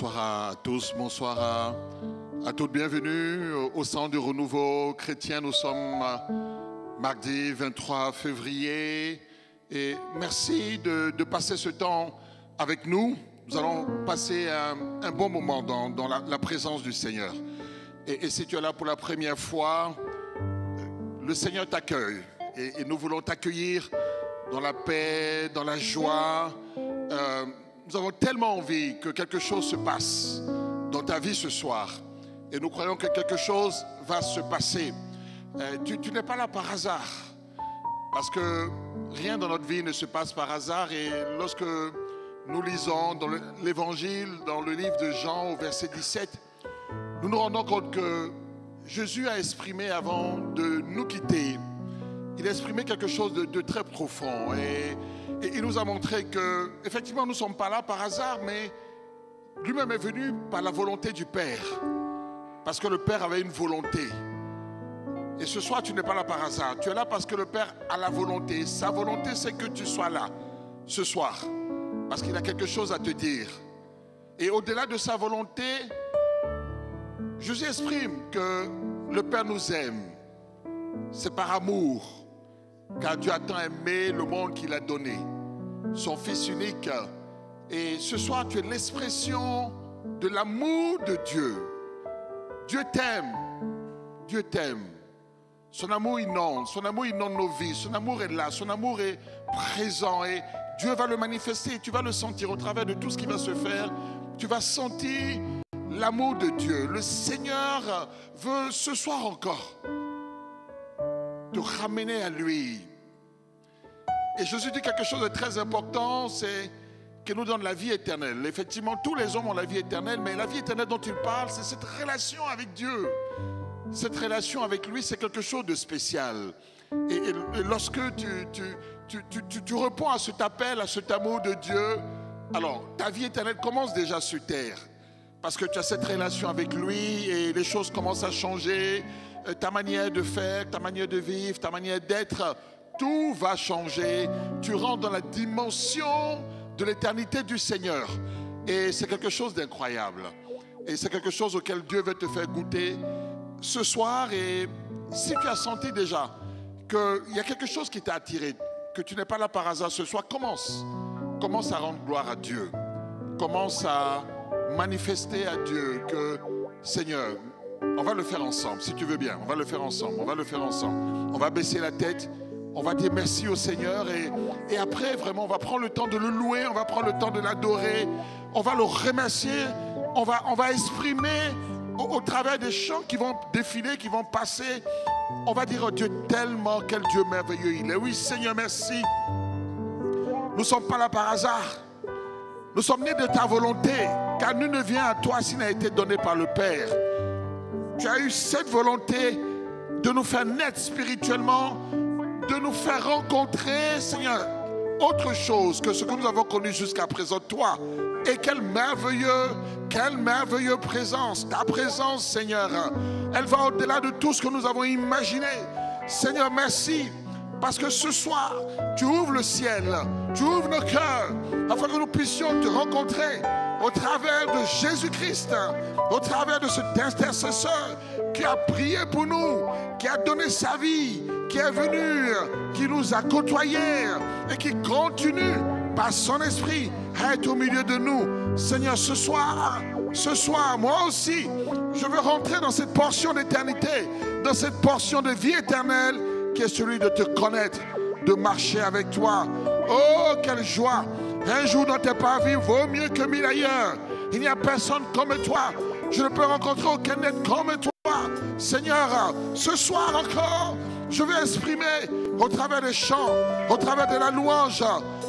Bonsoir à tous, bonsoir à toutes. Bienvenue au Centre du Renouveau Chrétien. Nous sommes mardi 23 février et merci de passer ce temps avec nous. Nous allons passer un bon moment dans la présence du Seigneur. Et si tu es là pour la première fois, le Seigneur t'accueille et nous voulons t'accueillir dans la paix, dans la joie. Nous avons tellement envie que quelque chose se passe dans ta vie ce soir. Et nous croyons que quelque chose va se passer. Tu n'es pas là par hasard. Parce que rien dans notre vie ne se passe par hasard. Et lorsque nous lisons dans l'Évangile, dans le livre de Jean, au verset 17, nous nous rendons compte que Jésus a exprimé avant de nous quitter, il a exprimé quelque chose de très profond. Et il nous a montré que, effectivement, nous ne sommes pas là par hasard, mais lui-même est venu par la volonté du Père. Parce que le Père avait une volonté. Et ce soir, tu n'es pas là par hasard. Tu es là parce que le Père a la volonté. Sa volonté, c'est que tu sois là ce soir. Parce qu'il a quelque chose à te dire. Et au-delà de sa volonté, Jésus exprime que le Père nous aime. C'est par amour. Car Dieu a tant aimé le monde qu'il a donné, son Fils unique. Et ce soir, tu es l'expression de l'amour de Dieu. Dieu t'aime. Dieu t'aime. Son amour inonde nos vies. Son amour est là, son amour est présent. Et Dieu va le manifester. Tu vas le sentir au travers de tout ce qui va se faire. Tu vas sentir l'amour de Dieu. Le Seigneur veut ce soir encore te ramener à lui. Et Jésus dit quelque chose de très important, c'est qu'il nous donne la vie éternelle. Effectivement, tous les hommes ont la vie éternelle, mais la vie éternelle dont il parle, c'est cette relation avec Dieu. Cette relation avec lui, c'est quelque chose de spécial. Et lorsque tu réponds à cet appel, à cet amour de Dieu, alors ta vie éternelle commence déjà sur terre. Parce que tu as cette relation avec lui et les choses commencent à changer. Ta manière de faire, ta manière de vivre, ta manière d'être, tout va changer. Tu rentres dans la dimension de l'éternité du Seigneur. Et c'est quelque chose d'incroyable. Et c'est quelque chose auquel Dieu veut te faire goûter ce soir. Et si tu as senti déjà qu'il y a quelque chose qui t'a attiré, que tu n'es pas là par hasard ce soir, commence à rendre gloire à Dieu. Commence à manifester à Dieu que, Seigneur, on va le faire ensemble, si tu veux bien. On va le faire ensemble, on va le faire ensemble. On va baisser la tête, on va dire merci au Seigneur. Et après, vraiment, on va prendre le temps de le louer, on va prendre le temps de l'adorer. On va le remercier, on va exprimer au travers des chants qui vont défiler, qui vont passer. On va dire, oh Dieu, tellement, quel Dieu merveilleux il est. Oui, Seigneur, merci. Nous ne sommes pas là par hasard. Nous sommes nés de ta volonté, car nul ne vient à toi s'il n'a été donné par le Père. Tu as eu cette volonté de nous faire naître spirituellement, de nous faire rencontrer, Seigneur, autre chose que ce que nous avons connu jusqu'à présent, toi. Et quelle merveilleuse présence. Ta présence, Seigneur, elle va au-delà de tout ce que nous avons imaginé. Seigneur, merci. Parce que ce soir, tu ouvres le ciel, tu ouvres nos cœurs, afin que nous puissions te rencontrer au travers de Jésus-Christ, au travers de cet intercesseur qui a prié pour nous, qui a donné sa vie, qui est venu, qui nous a côtoyés et qui continue par son esprit à être au milieu de nous. Seigneur, ce soir, moi aussi, je veux rentrer dans cette portion d'éternité, dans cette portion de vie éternelle, qui est celui de te connaître, de marcher avec toi. Oh, quelle joie! Un jour dans tes parvis vaut mieux que 1000 ailleurs. Il n'y a personne comme toi. Je ne peux rencontrer aucun être comme toi. Seigneur, ce soir encore, je vais exprimer au travers des chants, au travers de la louange,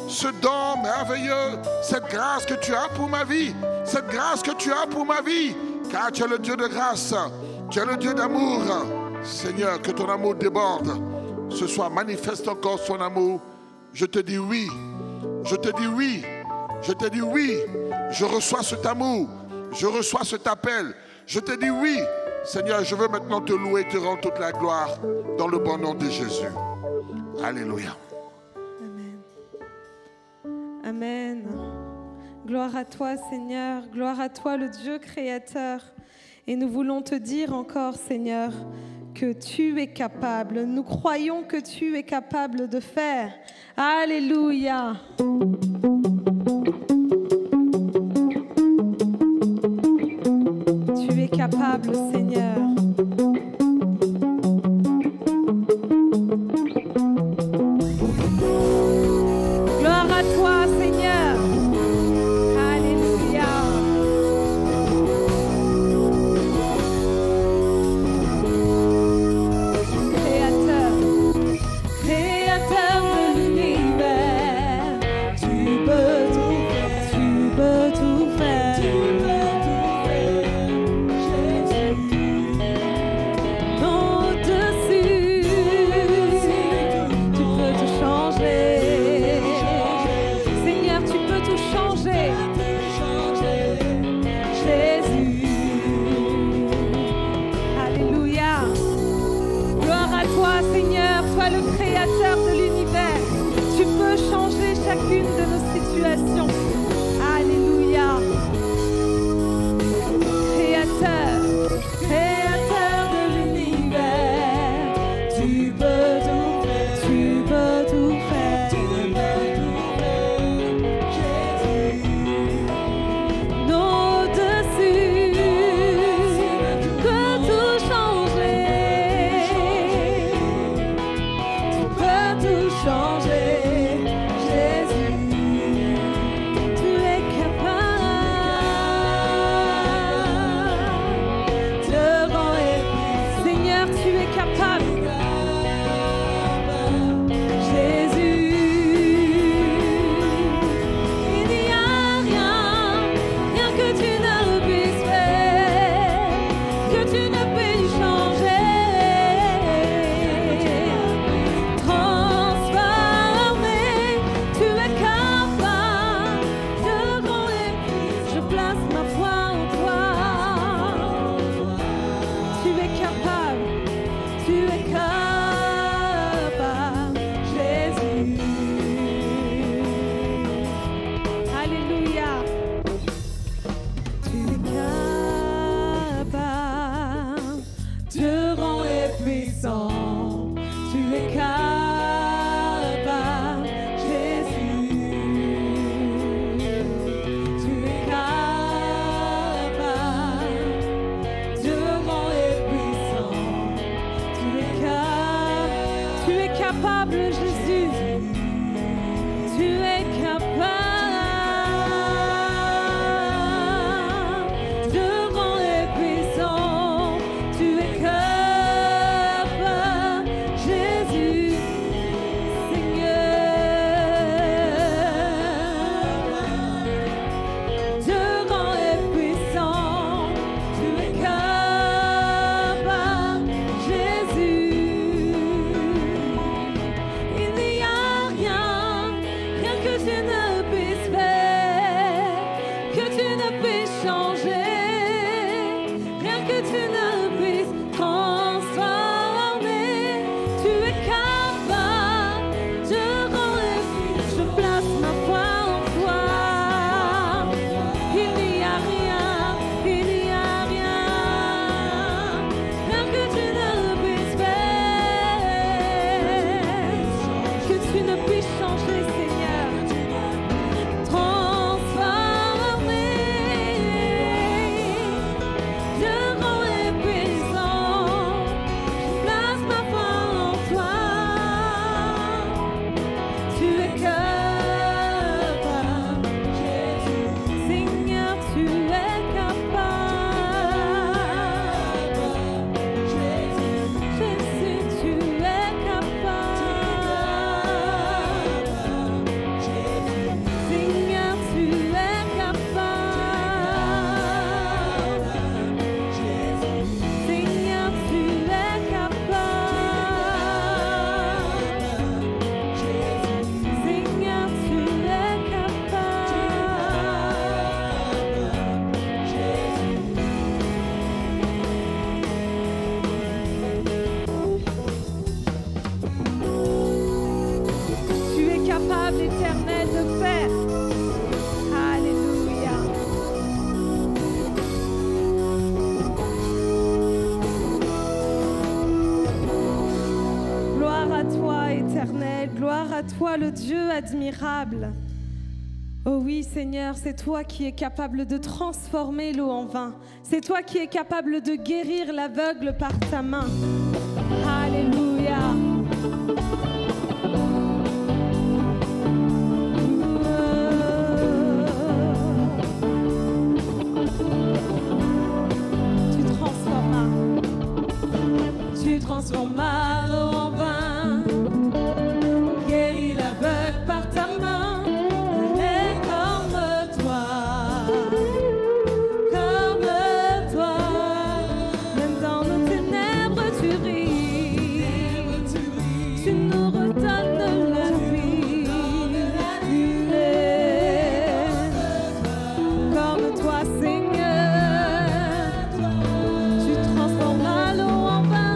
ce don merveilleux, cette grâce que tu as pour ma vie, cette grâce que tu as pour ma vie, car tu es le Dieu de grâce, tu es le Dieu d'amour. Seigneur, que ton amour déborde. Ce soir, manifeste encore son amour. Je te dis oui. Je te dis oui. Je te dis oui. Je reçois cet amour. Je reçois cet appel. Je te dis oui. Seigneur, je veux maintenant te louer, te rendre toute la gloire dans le bon nom de Jésus. Alléluia. Amen. Amen. Gloire à toi, Seigneur. Gloire à toi, le Dieu créateur. Et nous voulons te dire encore, Seigneur, que tu es capable. Nous croyons que tu es capable de faire. Alléluia. Tu es capable, Seigneur. Gloire à toi, Seigneur. Alléluia. Créateur, créateur de l'univers, tu peux tout faire, tu peux tout faire, tu peux tout faire, Jésus. Au-dessus, tu peux tout changer. Seigneur, tu peux tout changer. Jésus. Alléluia. Gloire à toi, Seigneur, toi le créateur de l'univers. Tu peux changer chacune de nos situations. Alléluia. Créateur, créateur de l'univers. Tu peux tout faire, tu peux tout faire, tu peux tout faire, Jésus. Au-dessus, que tout changer. Tu peux tout changer, Jésus. Tu es capable de rendre. Seigneur, tu es capable. Jésus, il n'y a rien que tu ne puisses faire, que tu ne puisses changer, transformer. Tu es capable de rendre. Je place ma foi en toi. Tu es capable. Tu es capable, Jésus. Alléluia. Tu es capable de rendre puissant. Tu es capable, Jésus. Tu es capable de rendre puissant. Tu es capable, Jésus. Tu es capable de rendre puissant. Tu es capable, Jésus, Seigneur, de rendre puissant. Tu es capable, Jésus. Il n'y a rien que tu ne puisses faire, que tu ne puisses changer, rien que tu ne puisses transformer. Tu es capable de rendre. Je place ma foi en toi. Il n'y a rien, il n'y a rien que tu ne puisses faire, que tu ne puisses changer, Seigneur. Gloire à toi, le Dieu admirable. Oh oui, Seigneur, c'est toi qui es capable de transformer l'eau en vin. C'est toi qui es capable de guérir l'aveugle par ta main. Alléluia. Tu transformas l'eau en vin, guéris l'aveugle par ta main. Elle est comme toi, même dans nos ténèbres tu ris, tu nous redonnes la vie. Comme toi, Seigneur, tu transformas l'eau en vin.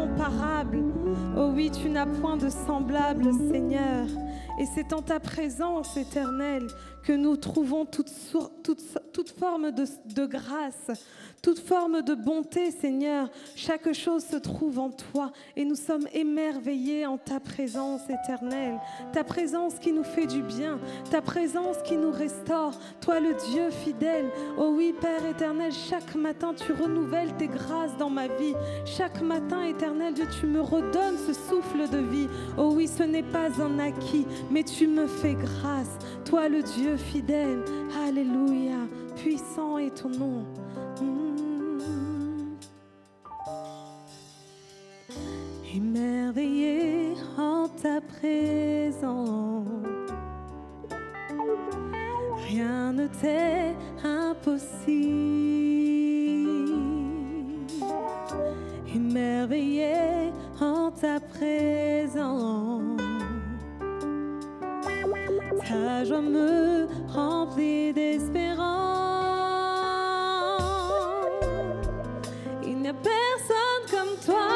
d'incomparable. Oh oui, tu n'as point de semblable, Seigneur. Et c'est en ta présence éternelle que nous trouvons toute forme de grâce, toute forme de bonté, Seigneur. Chaque chose se trouve en toi et nous sommes émerveillés en ta présence éternelle. Ta présence qui nous fait du bien, ta présence qui nous restaure. Toi, le Dieu fidèle. Oh oui, Père éternel, chaque matin, tu renouvelles tes grâces dans ma vie. Chaque matin, éternel Dieu, tu me redonnes ce souffle de vie. Oh oui, ce n'est pas un acquis, mais tu me fais grâce. Toi, le Dieu fidèle. Alléluia. Puissant est ton nom. Émerveillé en ta présence, rien ne t'est impossible. Émerveillé en ta présence, ta joie me remplit d'espérance. Il n'y a personne comme toi.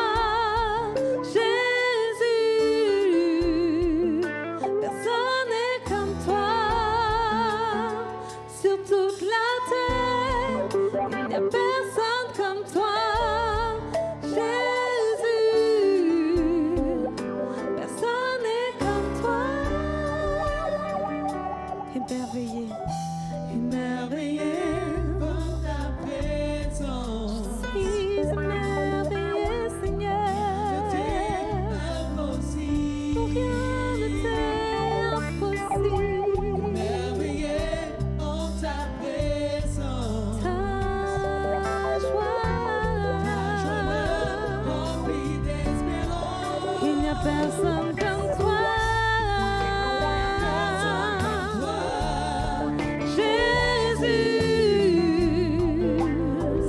Personne comme toi, Jésus,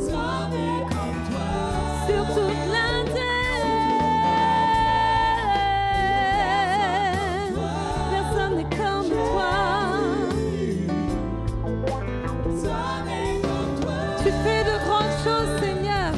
sauvé comme toi, sur toute la terre. Personne n'est comme toi, sauvé comme toi. Tu fais de grandes choses, Seigneur.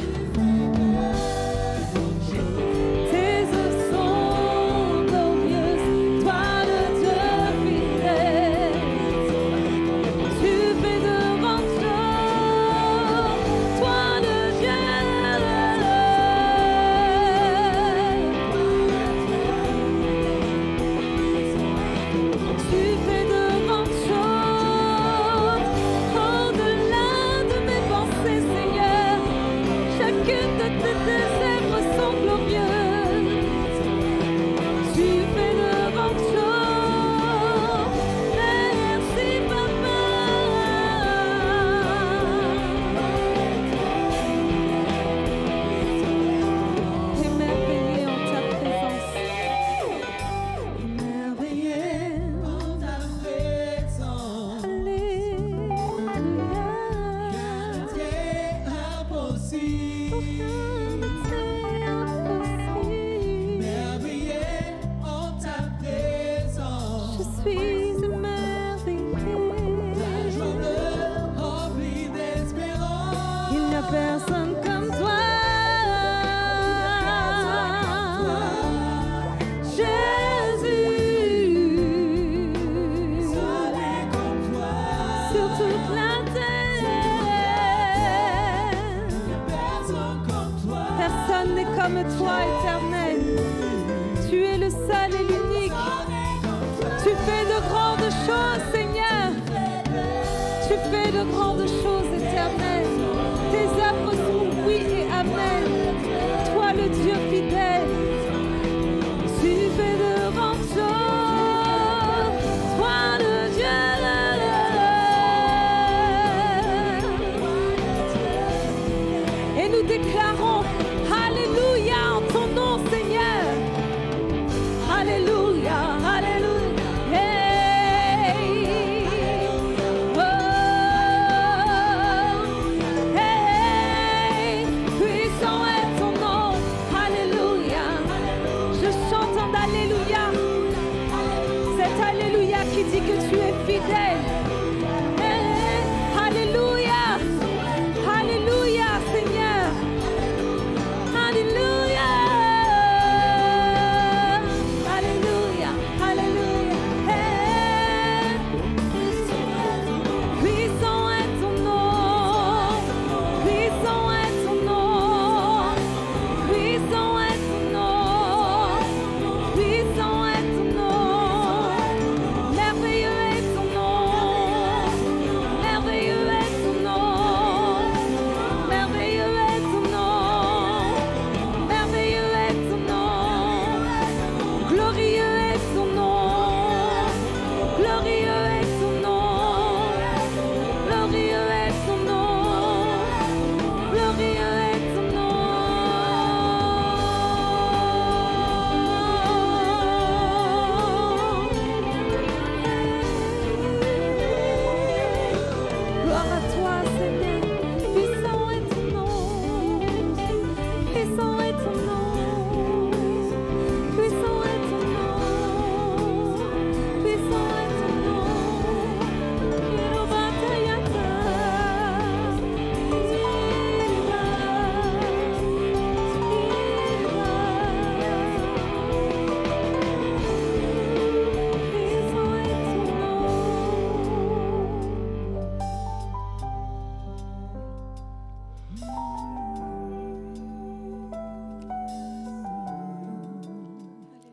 Personne comme toi, Jésus, sauvé comme toi, sur toute la terre. Personne comme toi, personne n'est comme toi, éternel. Tu es le seul et l'unique. Tu fais de grandes choses, Seigneur. Tu fais de grandes choses, éternel. Tes œuvres sont oui et amen. Toi le Dieu fidèle, tu fais de grandes choses. Toi le Dieu. Et nous déclarons Alléluia en ton nom, Seigneur. Alléluia, Alléluia. Qui dit que tu es fidèle. Alléluia, Alléluia, Seigneur. Alléluia.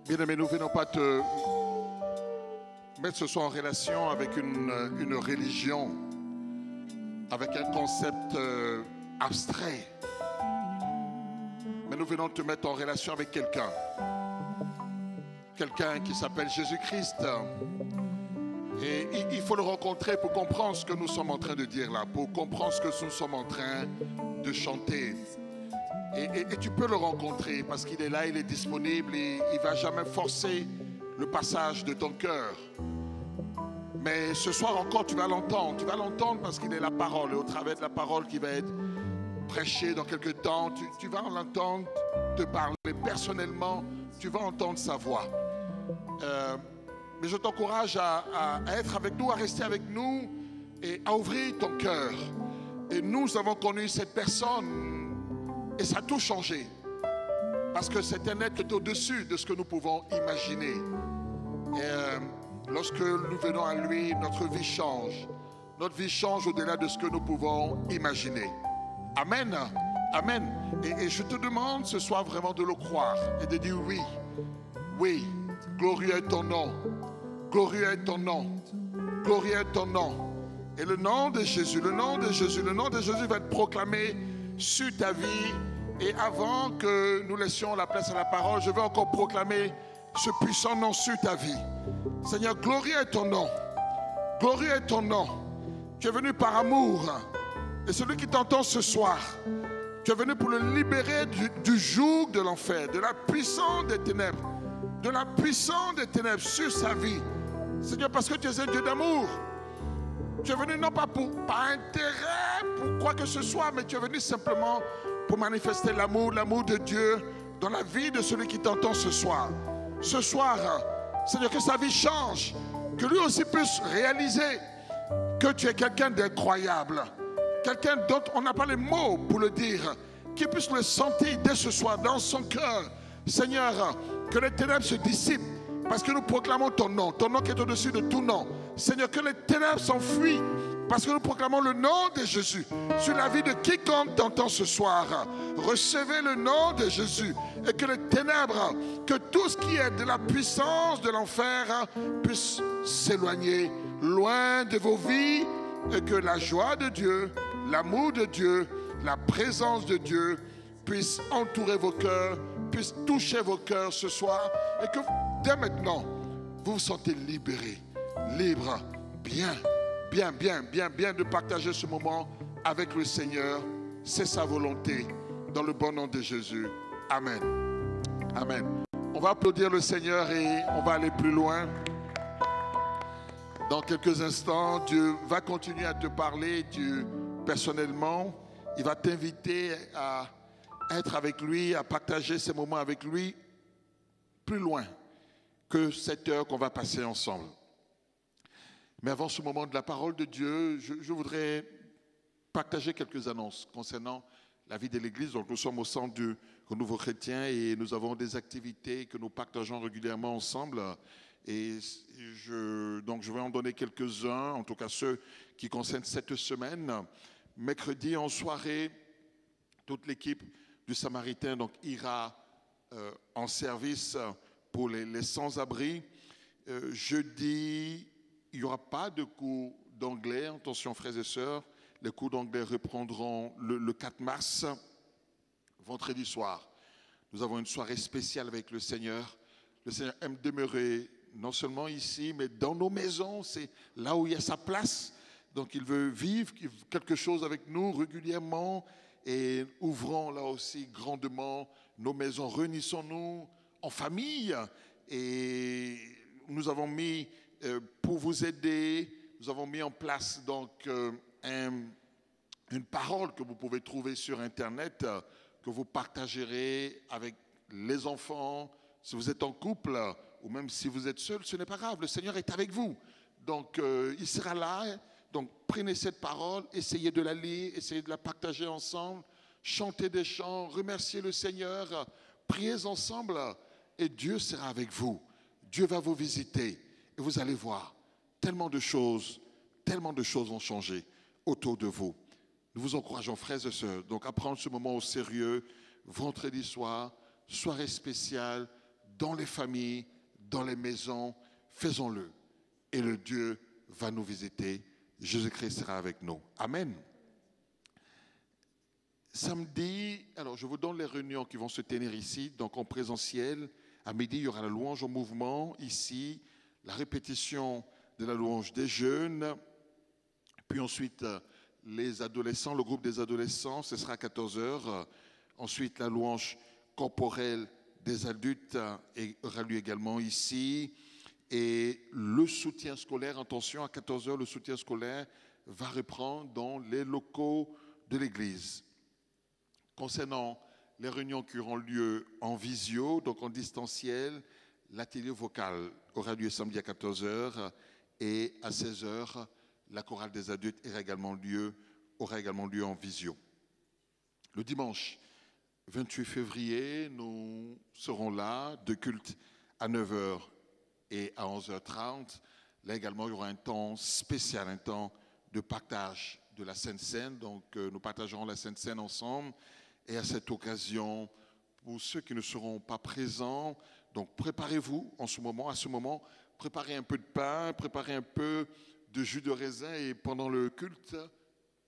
Bien-aimé, nous ne venons pas te mettre ce soir en relation avec une religion, avec un concept abstrait. Mais nous venons te mettre en relation avec quelqu'un. Quelqu'un qui s'appelle Jésus-Christ. Et il faut le rencontrer pour comprendre ce que nous sommes en train de dire là, pour comprendre ce que nous sommes en train de chanter. Et tu peux le rencontrer parce qu'il est là, il est disponible et il ne va jamais forcer le passage de ton cœur. Mais ce soir encore, tu vas l'entendre. Tu vas l'entendre parce qu'il est la parole. Et au travers de la parole qui va être prêchée dans quelques temps, tu vas l'entendre te parler personnellement. Tu vas entendre sa voix. Mais je t'encourage à être avec nous, à rester avec nous et à ouvrir ton cœur. Et nous avons connu cette personne et ça a tout changé. Parce que c'est un être qui est au-dessus de ce que nous pouvons imaginer. Et lorsque nous venons à lui, notre vie change. Notre vie change au-delà de ce que nous pouvons imaginer. Amen. Amen. Et je te demande ce soir vraiment de le croire et de dire oui. Oui. Glorieux est ton nom. Glorieux est ton nom. Glorieux est ton nom. Et le nom de Jésus, le nom de Jésus, le nom de Jésus va être proclamé sur ta vie. Et avant que nous laissions la place à la parole, je vais encore proclamer ce puissant nom sur ta vie. Seigneur, glorieux est ton nom. Glorieux est ton nom. Tu es venu par amour. Et celui qui t'entend ce soir, tu es venu pour le libérer du joug de l'enfer, de la puissance des ténèbres. De la puissance des ténèbres sur sa vie. Seigneur, parce que tu es un Dieu d'amour. Tu es venu non pas par intérêt, pour quoi que ce soit, mais tu es venu simplement pour manifester l'amour de Dieu dans la vie de celui qui t'entend ce soir. Ce soir, Seigneur, que sa vie change, que lui aussi puisse réaliser que tu es quelqu'un d'incroyable, quelqu'un dont on n'a pas les mots pour le dire, qu'il puisse le sentir dès ce soir dans son cœur. Seigneur, que les ténèbres se dissipent parce que nous proclamons ton nom qui est au-dessus de tout nom. Seigneur, que les ténèbres s'enfuient parce que nous proclamons le nom de Jésus sur la vie de quiconque t'entend ce soir. Recevez le nom de Jésus et que les ténèbres, que tout ce qui est de la puissance de l'enfer puisse s'éloigner loin de vos vies et que la joie de Dieu, l'amour de Dieu, la présence de Dieu puisse entourer vos cœurs, puisse toucher vos cœurs ce soir et que dès maintenant, vous vous sentez libérés, libres, bien de partager ce moment avec le Seigneur. C'est sa volonté, dans le bon nom de Jésus. Amen. Amen. On va applaudir le Seigneur et on va aller plus loin. Dans quelques instants, Dieu va continuer à te parler, Dieu personnellement. Il va t'inviter à être avec lui, à partager ces moments avec lui plus loin que cette heure qu'on va passer ensemble. Mais avant ce moment de la parole de Dieu, je voudrais partager quelques annonces concernant la vie de l'Église. Donc nous sommes au centre du Renouveau Chrétien et nous avons des activités que nous partageons régulièrement ensemble. Et je vais en donner quelques-uns, en tout cas ceux qui concernent cette semaine. Mercredi en soirée, toute l'équipe du Samaritain ira en service pour les sans-abri. Jeudi, il n'y aura pas de cours d'anglais. Attention frères et sœurs, les cours d'anglais reprendront le 4 mars, vendredi soir. Nous avons une soirée spéciale avec le Seigneur. Le Seigneur aime demeurer non seulement ici, mais dans nos maisons. C'est là où il y a sa place. Donc il veut vivre quelque chose avec nous régulièrement. Et ouvrons là aussi grandement nos maisons. Réunissons-nous en famille. Et nous avons mis, pour vous aider, nous avons mis en place donc une parole que vous pouvez trouver sur Internet, que vous partagerez avec les enfants. Si vous êtes en couple ou même si vous êtes seul, ce n'est pas grave. Le Seigneur est avec vous. Donc il sera là. Donc prenez cette parole, essayez de la lire, essayez de la partager ensemble, chantez des chants, remerciez le Seigneur, priez ensemble et Dieu sera avec vous. Dieu va vous visiter et vous allez voir, tellement de choses vont changer autour de vous. Nous vous encourageons, frères et sœurs, donc à prendre ce moment au sérieux, vendredi soir, soirée spéciale, dans les familles, dans les maisons. Faisons-le. Et le Dieu va nous visiter. Jésus-Christ sera avec nous. Amen. Samedi, alors je vous donne les réunions qui vont se tenir ici, donc en présentiel. À midi, il y aura la louange en mouvement ici, la répétition de la louange des jeunes. Puis ensuite, les adolescents, le groupe des adolescents, ce sera à 14h. Ensuite, la louange corporelle des adultes aura lieu également ici. Et le soutien scolaire, attention, à 14h, le soutien scolaire va reprendre dans les locaux de l'église. Concernant les réunions qui auront lieu en visio, donc en distanciel, l'atelier vocal aura lieu samedi à 14h et à 16h, la chorale des adultes aura également lieu en visio. Le dimanche 28 février, nous serons là, de culte à 9h et à 11h30. Là également, il y aura un temps spécial, un temps de partage de la Sainte Seine. Donc, nous partagerons la Sainte Seine ensemble. Et à cette occasion, pour ceux qui ne seront pas présents, donc préparez-vous à ce moment, préparez un peu de pain, préparez un peu de jus de raisin et pendant le culte,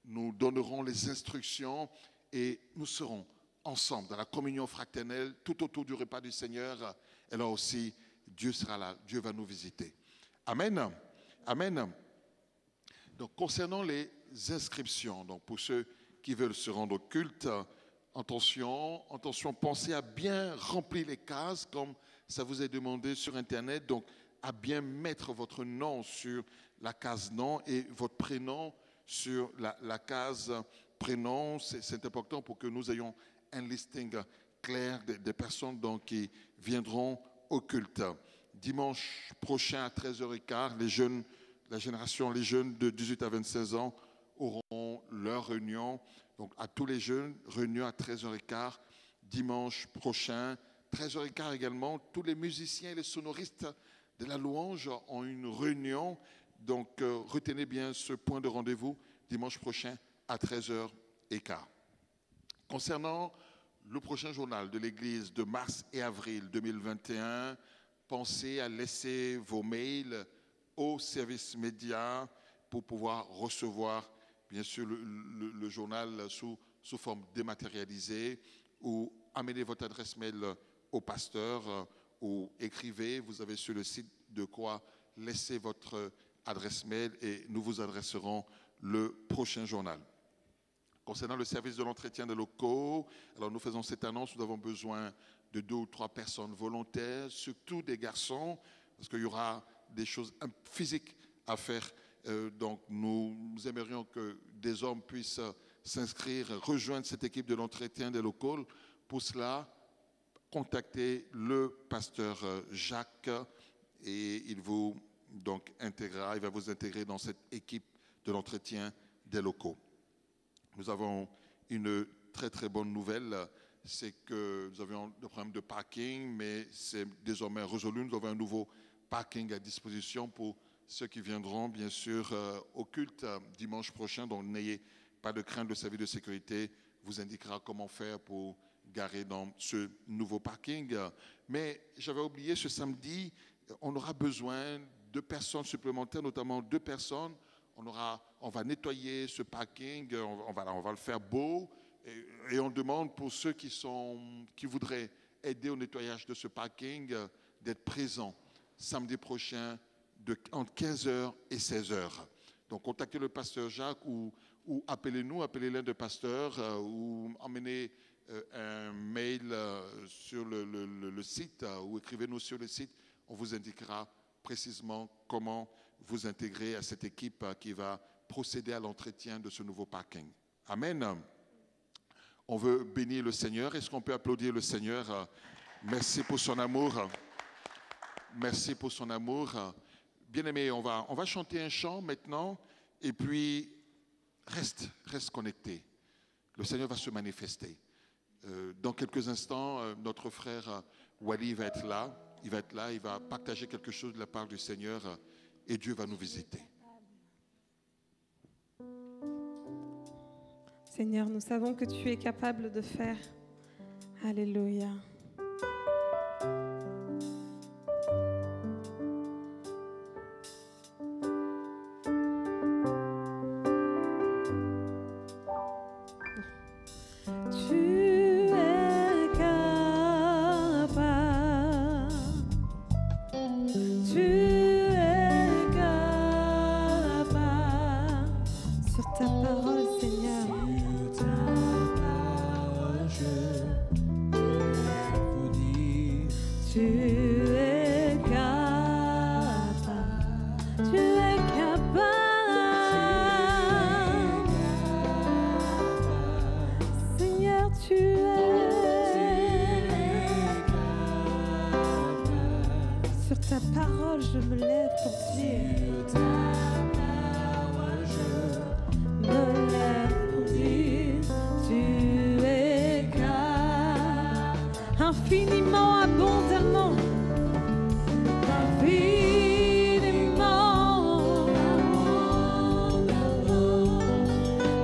nous donnerons les instructions et nous serons ensemble dans la communion fraternelle tout autour du repas du Seigneur. Et là aussi, Dieu sera là, Dieu va nous visiter. Amen. Amen. Donc, concernant les inscriptions, donc pour ceux qui veulent se rendre au culte, attention, pensez à bien remplir les cases comme ça vous est demandé sur Internet. Donc, à bien mettre votre nom sur la case nom et votre prénom sur la case prénom. C'est important pour que nous ayons un listing clair des personnes donc, qui viendront au culte. Dimanche prochain à 13h15, les jeunes de 18 à 26 ans auront leur réunion. Donc, à tous les jeunes, réunion à 13h15, dimanche prochain. 13h15 également, tous les musiciens et les sonoristes de la louange ont une réunion. Donc, retenez bien ce point de rendez-vous, dimanche prochain à 13h15. Concernant le prochain journal de l'Église de mars et avril 2021, pensez à laisser vos mails au service média pour pouvoir recevoir bien sûr le journal sous forme dématérialisée, ou amenez votre adresse mail au pasteur ou écrivez, vous avez sur le site de quoi laisser votre adresse mail et nous vous adresserons le prochain journal. Concernant le service de l'entretien des locaux, alors nous faisons cette annonce, nous avons besoin de 2 ou 3 personnes volontaires, surtout des garçons, parce qu'il y aura des choses physiques à faire. Donc nous aimerions que des hommes puissent s'inscrire, rejoindre cette équipe de l'entretien des locaux. Pour cela, contactez le pasteur Jacques et il va vous intégrer dans cette équipe de l'entretien des locaux. Nous avons une très très bonne nouvelle, c'est que nous avions des problèmes de parking, mais c'est désormais résolu. Nous avons un nouveau parking à disposition pour ceux qui viendront, bien sûr, au culte dimanche prochain. Donc, n'ayez pas de crainte, le service de sécurité vous indiquera comment faire pour garer dans ce nouveau parking. Mais j'avais oublié, ce samedi, on aura besoin de personnes supplémentaires, notamment 2 personnes. On va nettoyer ce parking, on va le faire beau. Et on demande pour ceux qui voudraient aider au nettoyage de ce parking d'être présents samedi prochain entre 15h et 16h. Donc, contactez le pasteur Jacques ou appelez-nous, appelez l'un des pasteurs ou emmenez un mail sur le site ou écrivez-nous sur le site. On vous indiquera précisément comment vous intégrer à cette équipe qui va procéder à l'entretien de ce nouveau parking. Amen. On veut bénir le Seigneur. Est-ce qu'on peut applaudir le Seigneur? Merci pour son amour. Merci pour son amour. Bien-aimés, on va chanter un chant maintenant et puis reste connecté. Le Seigneur va se manifester. Dans quelques instants, notre frère Wally va être là. Il va partager quelque chose de la part du Seigneur et Dieu va nous visiter. Seigneur, nous savons que tu es capable de faire. Alléluia. Ta parole, je me lève pour dire. Ta parole, je me lève pour dire. Tu es capable, infiniment, abondamment,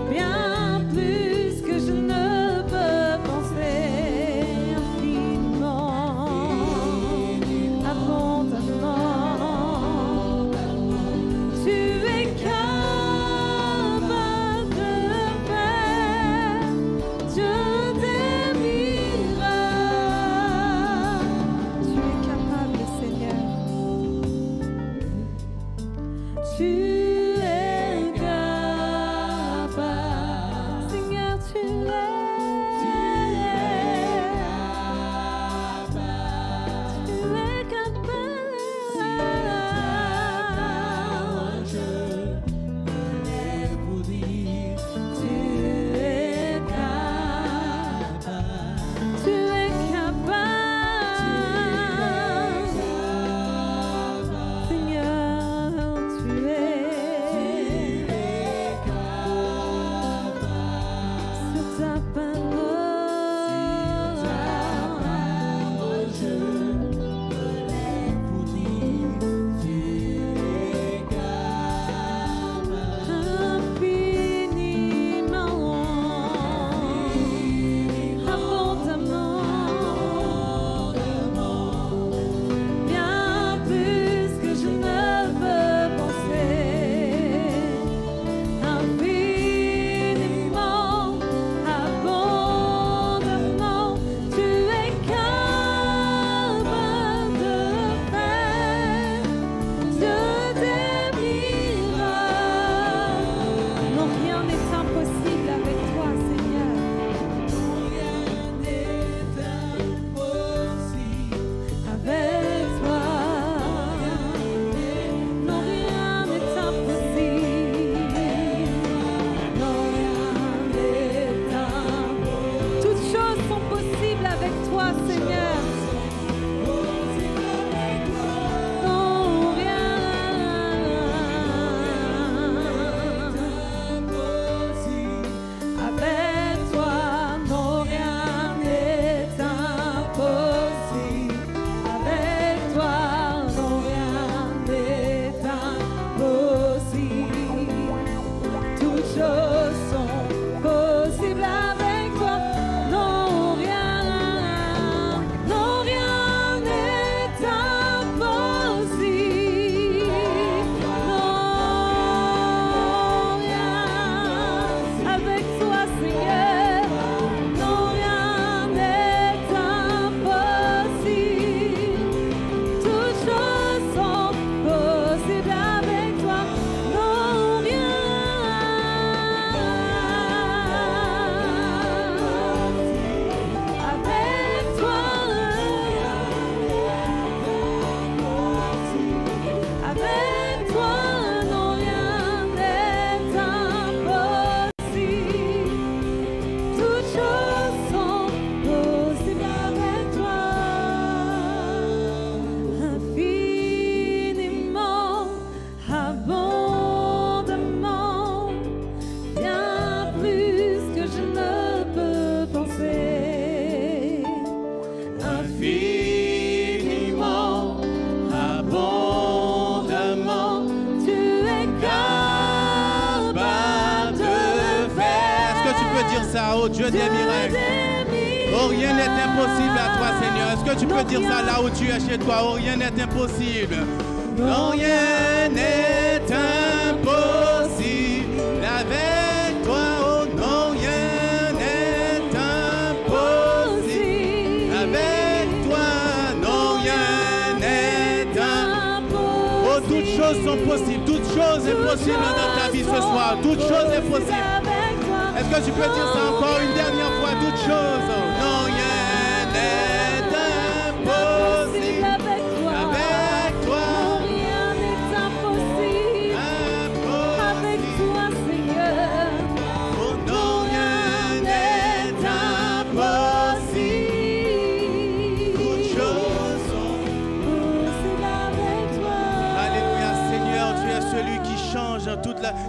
bien plus que je ne peux penser, infiniment, abondamment. Oh Dieu des miracles. Oh, rien n'est impossible à toi, Seigneur. Est-ce que tu peux dire ça là où tu es chez toi? Oh, rien n'est impossible. Non, rien n'est impossible avec toi. Oh, non, rien n'est impossible avec toi. Non, rien n'est impossible. Oh, toutes choses sont possibles. Toutes choses sont possibles dans ta vie ce soir. Toutes choses sont possibles. Est-ce que tu peux dire ça encore une dernière fois? Toutes choses. Non, rien n'est impossible.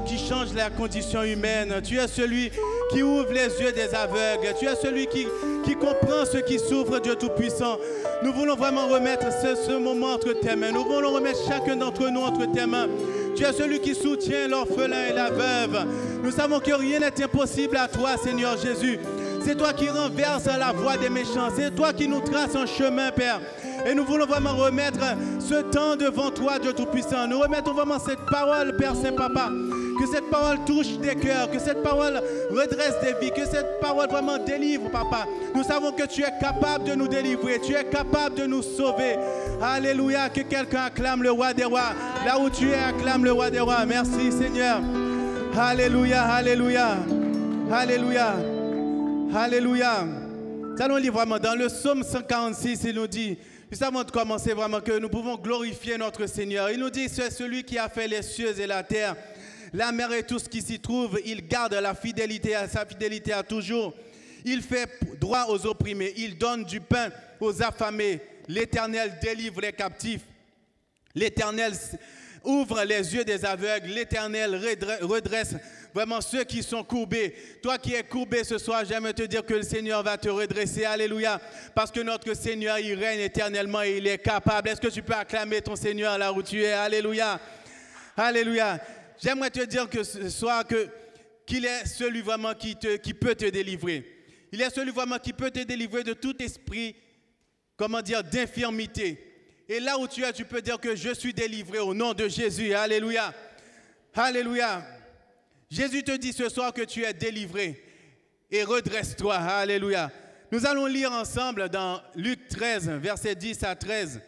qui change la condition humaine. Tu es celui qui ouvre les yeux des aveugles. Tu es celui qui comprend ceux qui souffrent, Dieu Tout-Puissant. Nous voulons vraiment remettre ce moment entre tes mains. Nous voulons remettre chacun d'entre nous entre tes mains. Tu es celui qui soutient l'orphelin et la veuve. Nous savons que rien n'est impossible à toi, Seigneur Jésus. C'est toi qui renverses la voie des méchants. C'est toi qui nous traces un chemin, Père. Et nous voulons vraiment remettre ce temps devant toi, Dieu Tout-Puissant. Nous remettons vraiment cette parole, Père Saint-Papa. Que cette parole touche des cœurs, que cette parole redresse des vies, que cette parole vraiment délivre, Papa. Nous savons que tu es capable de nous délivrer, tu es capable de nous sauver. Alléluia, que quelqu'un acclame le roi des rois. Là où tu es, acclame le roi des rois. Merci, Seigneur. Alléluia, alléluia, alléluia, alléluia. Nous allons lire vraiment dans le psaume 146, il nous dit, juste avant de commencer vraiment, que nous pouvons glorifier notre Seigneur. Il nous dit, c'est celui qui a fait les cieux et la terre, la mer et tout ce qui s'y trouve. Il garde la fidélité à sa fidélité à toujours. Il fait droit aux opprimés. Il donne du pain aux affamés. L'Éternel délivre les captifs. L'Éternel ouvre les yeux des aveugles. L'Éternel redresse vraiment ceux qui sont courbés. Toi qui es courbé ce soir, j'aime te dire que le Seigneur va te redresser. Alléluia. Parce que notre Seigneur, il règne éternellement et il est capable. Est-ce que tu peux acclamer ton Seigneur là où tu es? Alléluia. Alléluia. J'aimerais te dire que ce soir qu'il est celui vraiment qui peut te délivrer. Il est celui vraiment qui peut te délivrer de tout esprit, comment dire, d'infirmité. Et là où tu es, tu peux dire que je suis délivré au nom de Jésus. Alléluia. Alléluia. Jésus te dit ce soir que tu es délivré et redresse-toi. Alléluia. Nous allons lire ensemble dans Luc 13, versets 10 à 13.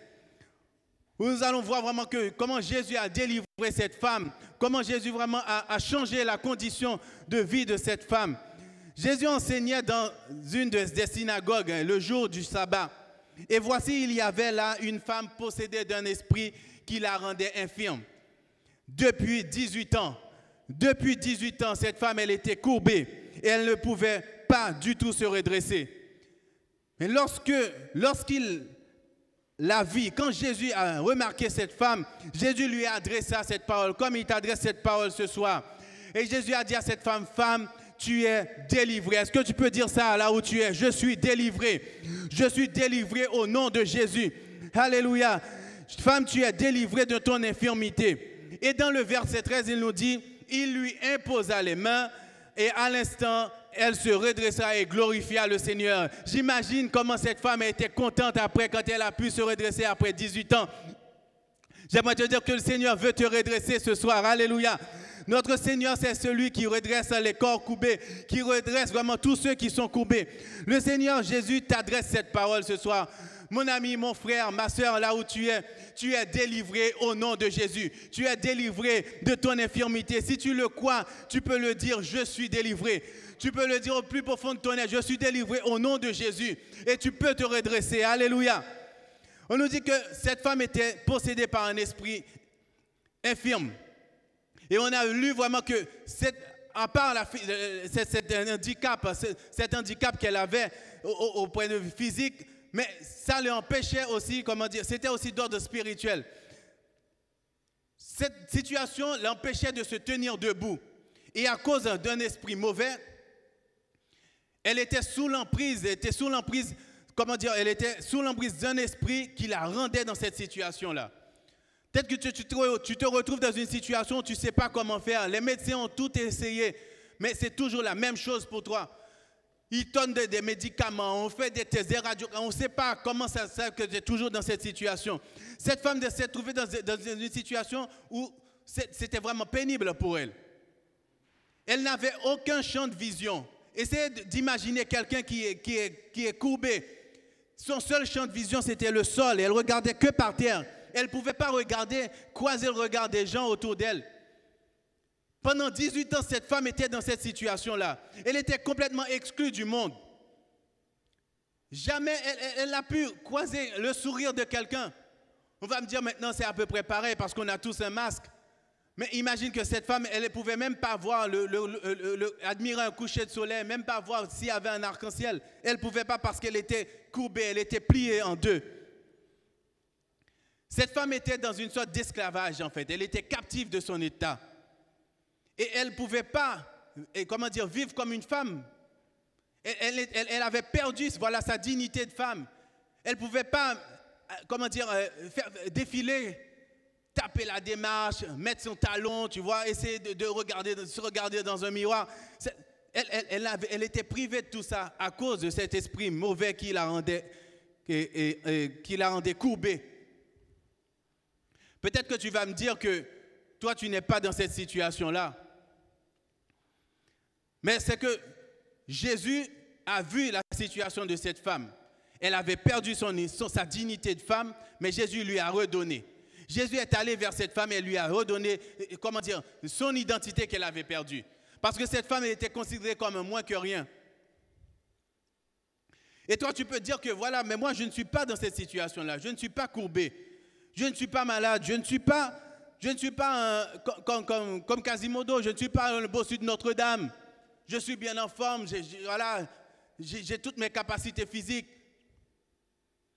Nous allons voir vraiment comment Jésus a délivré cette femme, comment Jésus vraiment a changé la condition de vie de cette femme. Jésus enseignait dans une des synagogues le jour du sabbat. Et voici, il y avait là une femme possédée d'un esprit qui la rendait infirme. Depuis 18 ans, cette femme, elle était courbée et elle ne pouvait pas du tout se redresser. Mais lorsqu'il la vie, quand Jésus a remarqué cette femme, Jésus lui a adressé cette parole, comme il t'adresse cette parole ce soir. Et Jésus a dit à cette femme, femme, tu es délivrée. Est-ce que tu peux dire ça là où tu es? Je suis délivré. Je suis délivré au nom de Jésus. Alléluia. Femme, tu es délivrée de ton infirmité. Et dans le verset 13, il nous dit, il lui imposa les mains et à l'instant, elle se redressa et glorifia le Seigneur. J'imagine comment cette femme a été contente après, quand elle a pu se redresser après 18 ans. J'aimerais te dire que le Seigneur veut te redresser ce soir. Alléluia. Notre Seigneur, c'est celui qui redresse les corps courbés, qui redresse vraiment tous ceux qui sont courbés. Le Seigneur Jésus t'adresse cette parole ce soir. Mon ami, mon frère, ma soeur, là où tu es délivré au nom de Jésus. Tu es délivré de ton infirmité. Si tu le crois, tu peux le dire, je suis délivré. Tu peux le dire au plus profond de ton être, je suis délivré au nom de Jésus. Et tu peux te redresser. Alléluia. On nous dit que cette femme était possédée par un esprit infirme. Et on a lu vraiment que, à part cet handicap qu'elle avait au point de vue physique, mais ça l'empêchait aussi, comment dire, c'était aussi d'ordre spirituel. Cette situation l'empêchait de se tenir debout. Et à cause d'un esprit mauvais, elle était sous l'emprise, comment dire, elle était sous l'emprise d'un esprit qui la rendait dans cette situation-là. Peut-être que tu te retrouves dans une situation où tu ne sais pas comment faire. Les médecins ont tout essayé, mais c'est toujours la même chose pour toi. Ils donnent des médicaments, on fait des tests, des radios, on ne sait pas comment ça se fait que tu es toujours dans cette situation. Cette femme s'est trouvée dans une situation où c'était vraiment pénible pour elle. Elle n'avait aucun champ de vision. Essayez d'imaginer quelqu'un qui est courbé. Son seul champ de vision, c'était le sol. Et elle ne regardait que par terre. Elle ne pouvait pas croiser le regard des gens autour d'elle. Pendant 18 ans, cette femme était dans cette situation-là. Elle était complètement exclue du monde. Jamais elle n'a pu croiser le sourire de quelqu'un. On va me dire maintenant, c'est à peu près pareil parce qu'on a tous un masque. Mais imagine que cette femme, elle ne pouvait même pas voir, admirer un coucher de soleil, même pas voir s'il y avait un arc-en-ciel. Elle ne pouvait pas parce qu'elle était courbée, elle était pliée en deux. Cette femme était dans une sorte d'esclavage en fait. Elle était captive de son état. Et elle ne pouvait pas, vivre comme une femme. Elle avait perdu, voilà, sa dignité de femme. Elle ne pouvait pas, faire défiler, taper la démarche, mettre son talon, tu vois, essayer de se regarder dans un miroir. Elle était privée de tout ça à cause de cet esprit mauvais qui la rendait courbée. Peut-être que tu vas me dire que toi, tu n'es pas dans cette situation-là. Mais c'est que Jésus a vu la situation de cette femme. Elle avait perdu sa dignité de femme, mais Jésus lui a redonné. Jésus est allé vers cette femme et lui a redonné, son identité qu'elle avait perdue. Parce que cette femme, elle était considérée comme moins que rien. Et toi, tu peux dire que voilà, mais moi, je ne suis pas dans cette situation-là. Je ne suis pas courbé. Je ne suis pas malade. Je ne suis pas comme Quasimodo. Je ne suis pas le bossu de Notre-Dame. Je suis bien en forme. J'ai toutes mes capacités physiques.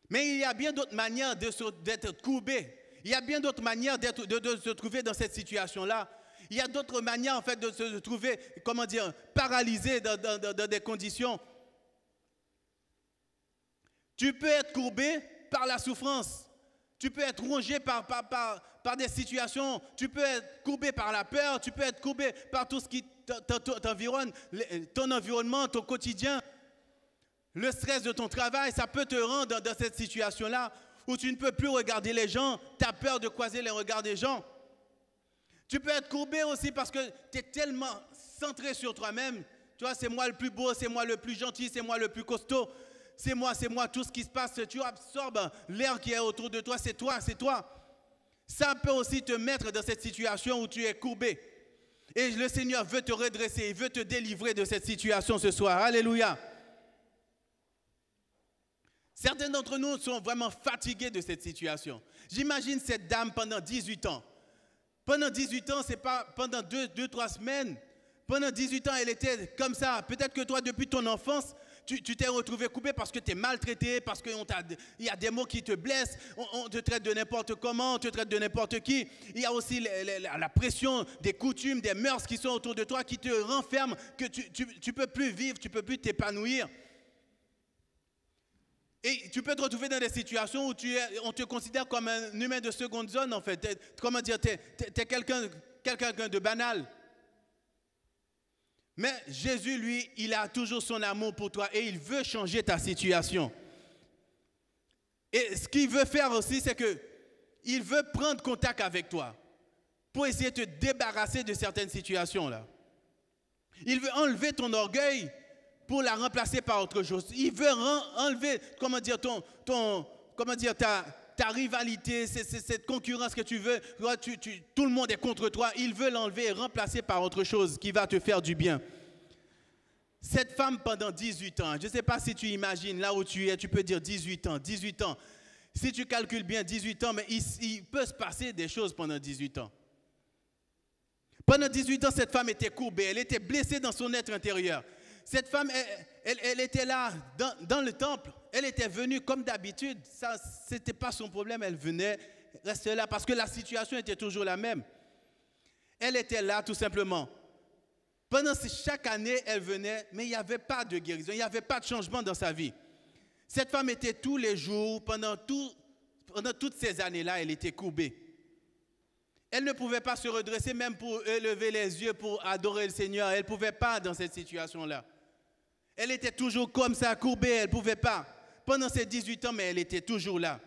Mais il y a bien d'autres manières d'être courbé. Il y a bien d'autres manières de se trouver dans cette situation-là. Il y a d'autres manières, en fait, de se trouver, paralysé dans des conditions. Tu peux être courbé par la souffrance. Tu peux être rongé par des situations. Tu peux être courbé par la peur. Tu peux être courbé par tout ce qui t'environne, ton environnement, ton quotidien. Le stress de ton travail, ça peut te rendre dans cette situation-là où tu ne peux plus regarder les gens. Tu as peur de croiser les regards des gens. Tu peux être courbé aussi parce que tu es tellement centré sur toi-même. Tu vois, c'est moi le plus beau, c'est moi le plus gentil, c'est moi le plus costaud. C'est moi, tout ce qui se passe. Tu absorbes l'air qui est autour de toi, c'est toi. Ça peut aussi te mettre dans cette situation où tu es courbé. Et le Seigneur veut te redresser, il veut te délivrer de cette situation ce soir. Alléluia. Certains d'entre nous sont vraiment fatigués de cette situation. J'imagine cette dame pendant 18 ans. Pendant 18 ans, ce n'est pas pendant 2-3 semaines. Pendant 18 ans, elle était comme ça. Peut-être que toi, depuis ton enfance, tu t'es retrouvé coupé parce que tu es maltraité, parce qu'il y a des mots qui te blessent, on te traite de n'importe comment, on te traite de n'importe qui. Il y a aussi la pression des coutumes, des mœurs qui sont autour de toi, qui te renferment, que tu ne peux plus vivre, tu ne peux plus t'épanouir. Et tu peux te retrouver dans des situations où on te considère comme un humain de seconde zone, en fait. T'es quelqu'un de banal. Mais Jésus, lui, il a toujours son amour pour toi et il veut changer ta situation. Et ce qu'il veut faire aussi, c'est qu'il veut prendre contact avec toi pour essayer de te débarrasser de certaines situations-là. Il veut enlever ton orgueil pour la remplacer par autre chose. Il veut enlever, ta rivalité, cette concurrence que tu veux. Tout le monde est contre toi. Il veut l'enlever et remplacer par autre chose qui va te faire du bien. Cette femme pendant 18 ans, je ne sais pas si tu imagines là où tu es, tu peux dire 18 ans. Si tu calcules bien 18 ans, mais il peut se passer des choses pendant 18 ans. Pendant 18 ans, cette femme était courbée, elle était blessée dans son être intérieur. Cette femme, elle était là, dans le temple. Elle était venue comme d'habitude. Ça, ce n'était pas son problème. Elle venait rester là parce que la situation était toujours la même. Elle était là tout simplement. Pendant chaque année, elle venait, mais il n'y avait pas de guérison. Il n'y avait pas de changement dans sa vie. Cette femme était tous les jours, pendant toutes ces années-là, elle était courbée. Elle ne pouvait pas se redresser même pour élever les yeux, pour adorer le Seigneur. Elle ne pouvait pas dans cette situation-là. Elle était toujours comme ça, courbée, elle ne pouvait pas. Pendant ses 18 ans, mais elle était toujours là.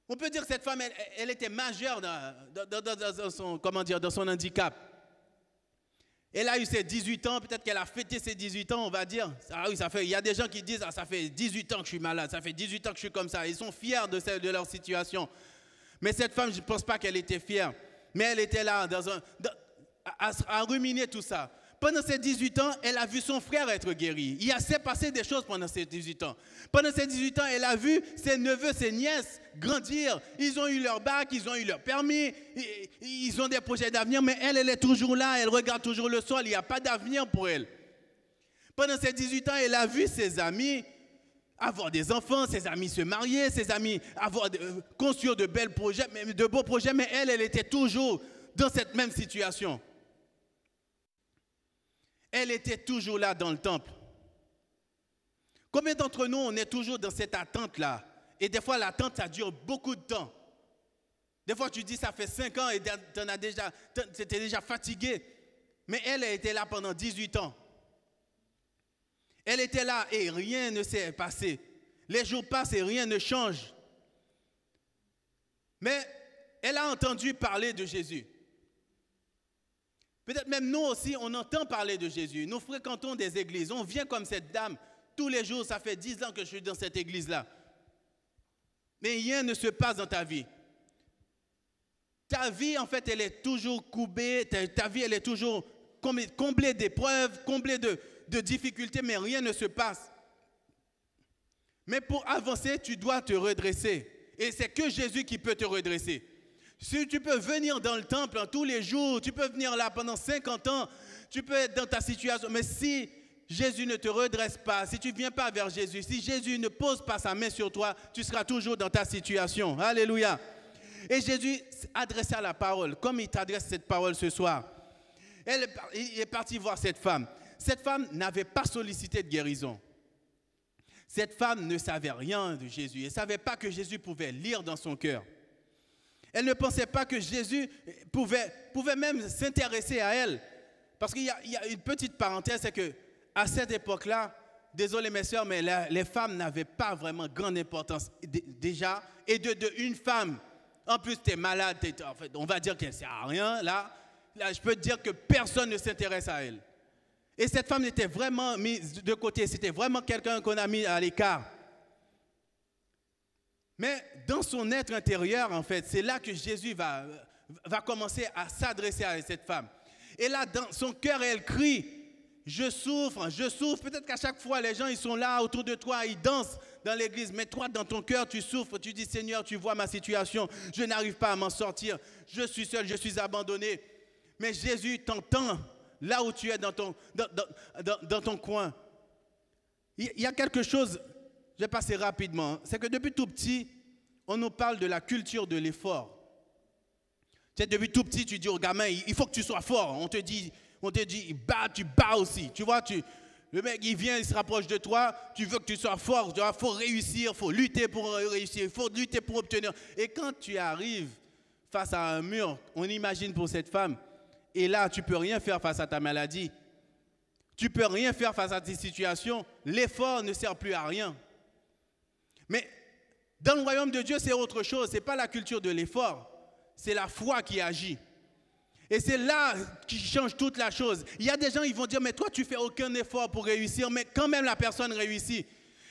On peut dire que cette femme, elle était majeure dans son handicap. Elle a eu ses 18 ans, peut-être qu'elle a fêté ses 18 ans, on va dire. Ah oui, il y a des gens qui disent, ça fait 18 ans que je suis malade, ça fait 18 ans que je suis comme ça. Ils sont fiers de leur situation. Mais cette femme, je ne pense pas qu'elle était fière. Mais elle était là, à ruminer tout ça. Pendant ses 18 ans, elle a vu son frère être guéri. Il s'est passé des choses pendant ses 18 ans. Pendant ses 18 ans, elle a vu ses neveux, ses nièces grandir. Ils ont eu leur bac, ils ont eu leur permis, ils ont des projets d'avenir, mais elle est toujours là, elle regarde toujours le sol, il n'y a pas d'avenir pour elle. Pendant ses 18 ans, elle a vu ses amis avoir des enfants, ses amis se marier, ses amis construire de beaux projets, mais elle était toujours dans cette même situation. elle était toujours là dans le temple. Combien d'entre nous, on est toujours dans cette attente-là? Et des fois, l'attente, ça dure beaucoup de temps. Des fois, tu dis, ça fait 5 ans et tu étais déjà fatigué. Mais elle était là pendant 18 ans. Elle était là et rien ne s'est passé. Les jours passent et rien ne change. Mais elle a entendu parler de Jésus. Peut-être même nous aussi, on entend parler de Jésus. Nous fréquentons des églises. On vient comme cette dame. Tous les jours, ça fait 10 ans que je suis dans cette église-là. Mais rien ne se passe dans ta vie. Ta vie, en fait, elle est toujours courbée. Ta vie, elle est toujours comblée d'épreuves, comblée de difficultés, mais rien ne se passe. Mais pour avancer, tu dois te redresser. Et c'est que Jésus qui peut te redresser. Si tu peux venir dans le temple tous les jours, tu peux venir là pendant 50 ans, tu peux être dans ta situation. Mais si Jésus ne te redresse pas, si tu ne viens pas vers Jésus, si Jésus ne pose pas sa main sur toi, tu seras toujours dans ta situation. Alléluia. Et Jésus adressa la parole, comme il t'adresse cette parole ce soir. Il est parti voir cette femme. Cette femme n'avait pas sollicité de guérison. Cette femme ne savait rien de Jésus. Elle ne savait pas que Jésus pouvait lire dans son cœur. Elle ne pensait pas que Jésus pouvait même s'intéresser à elle. Parce qu'il y a une petite parenthèse, c'est qu'à cette époque-là, désolé mes soeurs, mais les femmes n'avaient pas vraiment grande importance déjà. Et une femme, en plus tu es malade, en fait, on va dire qu'elle ne sert à rien. Là, je peux te dire que personne ne s'intéresse à elle. Et cette femme était vraiment mise de côté. C'était vraiment quelqu'un qu'on a mis à l'écart. Mais dans son être intérieur, en fait, c'est là que Jésus va commencer à s'adresser à cette femme. Et là, dans son cœur, elle crie, je souffre, je souffre. Peut-être qu'à chaque fois, les gens, ils sont là autour de toi, ils dansent dans l'église. Mais toi, dans ton cœur, tu souffres. Tu dis, Seigneur, tu vois ma situation. Je n'arrive pas à m'en sortir. Je suis seul, je suis abandonné. Mais Jésus t'entend là où tu es dans ton coin. Il y a quelque chose, je vais passer rapidement, c'est que depuis tout petit, on nous parle de la culture de l'effort. Tu sais, depuis tout petit, tu dis aux gamins, il faut que tu sois fort. On te dit, tu bats aussi. Tu vois, le mec, il vient, il se rapproche de toi, tu veux que tu sois fort, il faut réussir, il faut lutter pour réussir, il faut lutter pour obtenir. Et quand tu arrives face à un mur, on imagine pour cette femme, et là, tu ne peux rien faire face à ta maladie. Tu ne peux rien faire face à tes situations. L'effort ne sert plus à rien. Mais dans le royaume de Dieu, c'est autre chose. Ce n'est pas la culture de l'effort. C'est la foi qui agit. Et c'est là qui change toute la chose. Il y a des gens, ils vont dire, mais toi, tu ne fais aucun effort pour réussir, mais quand même, la personne réussit.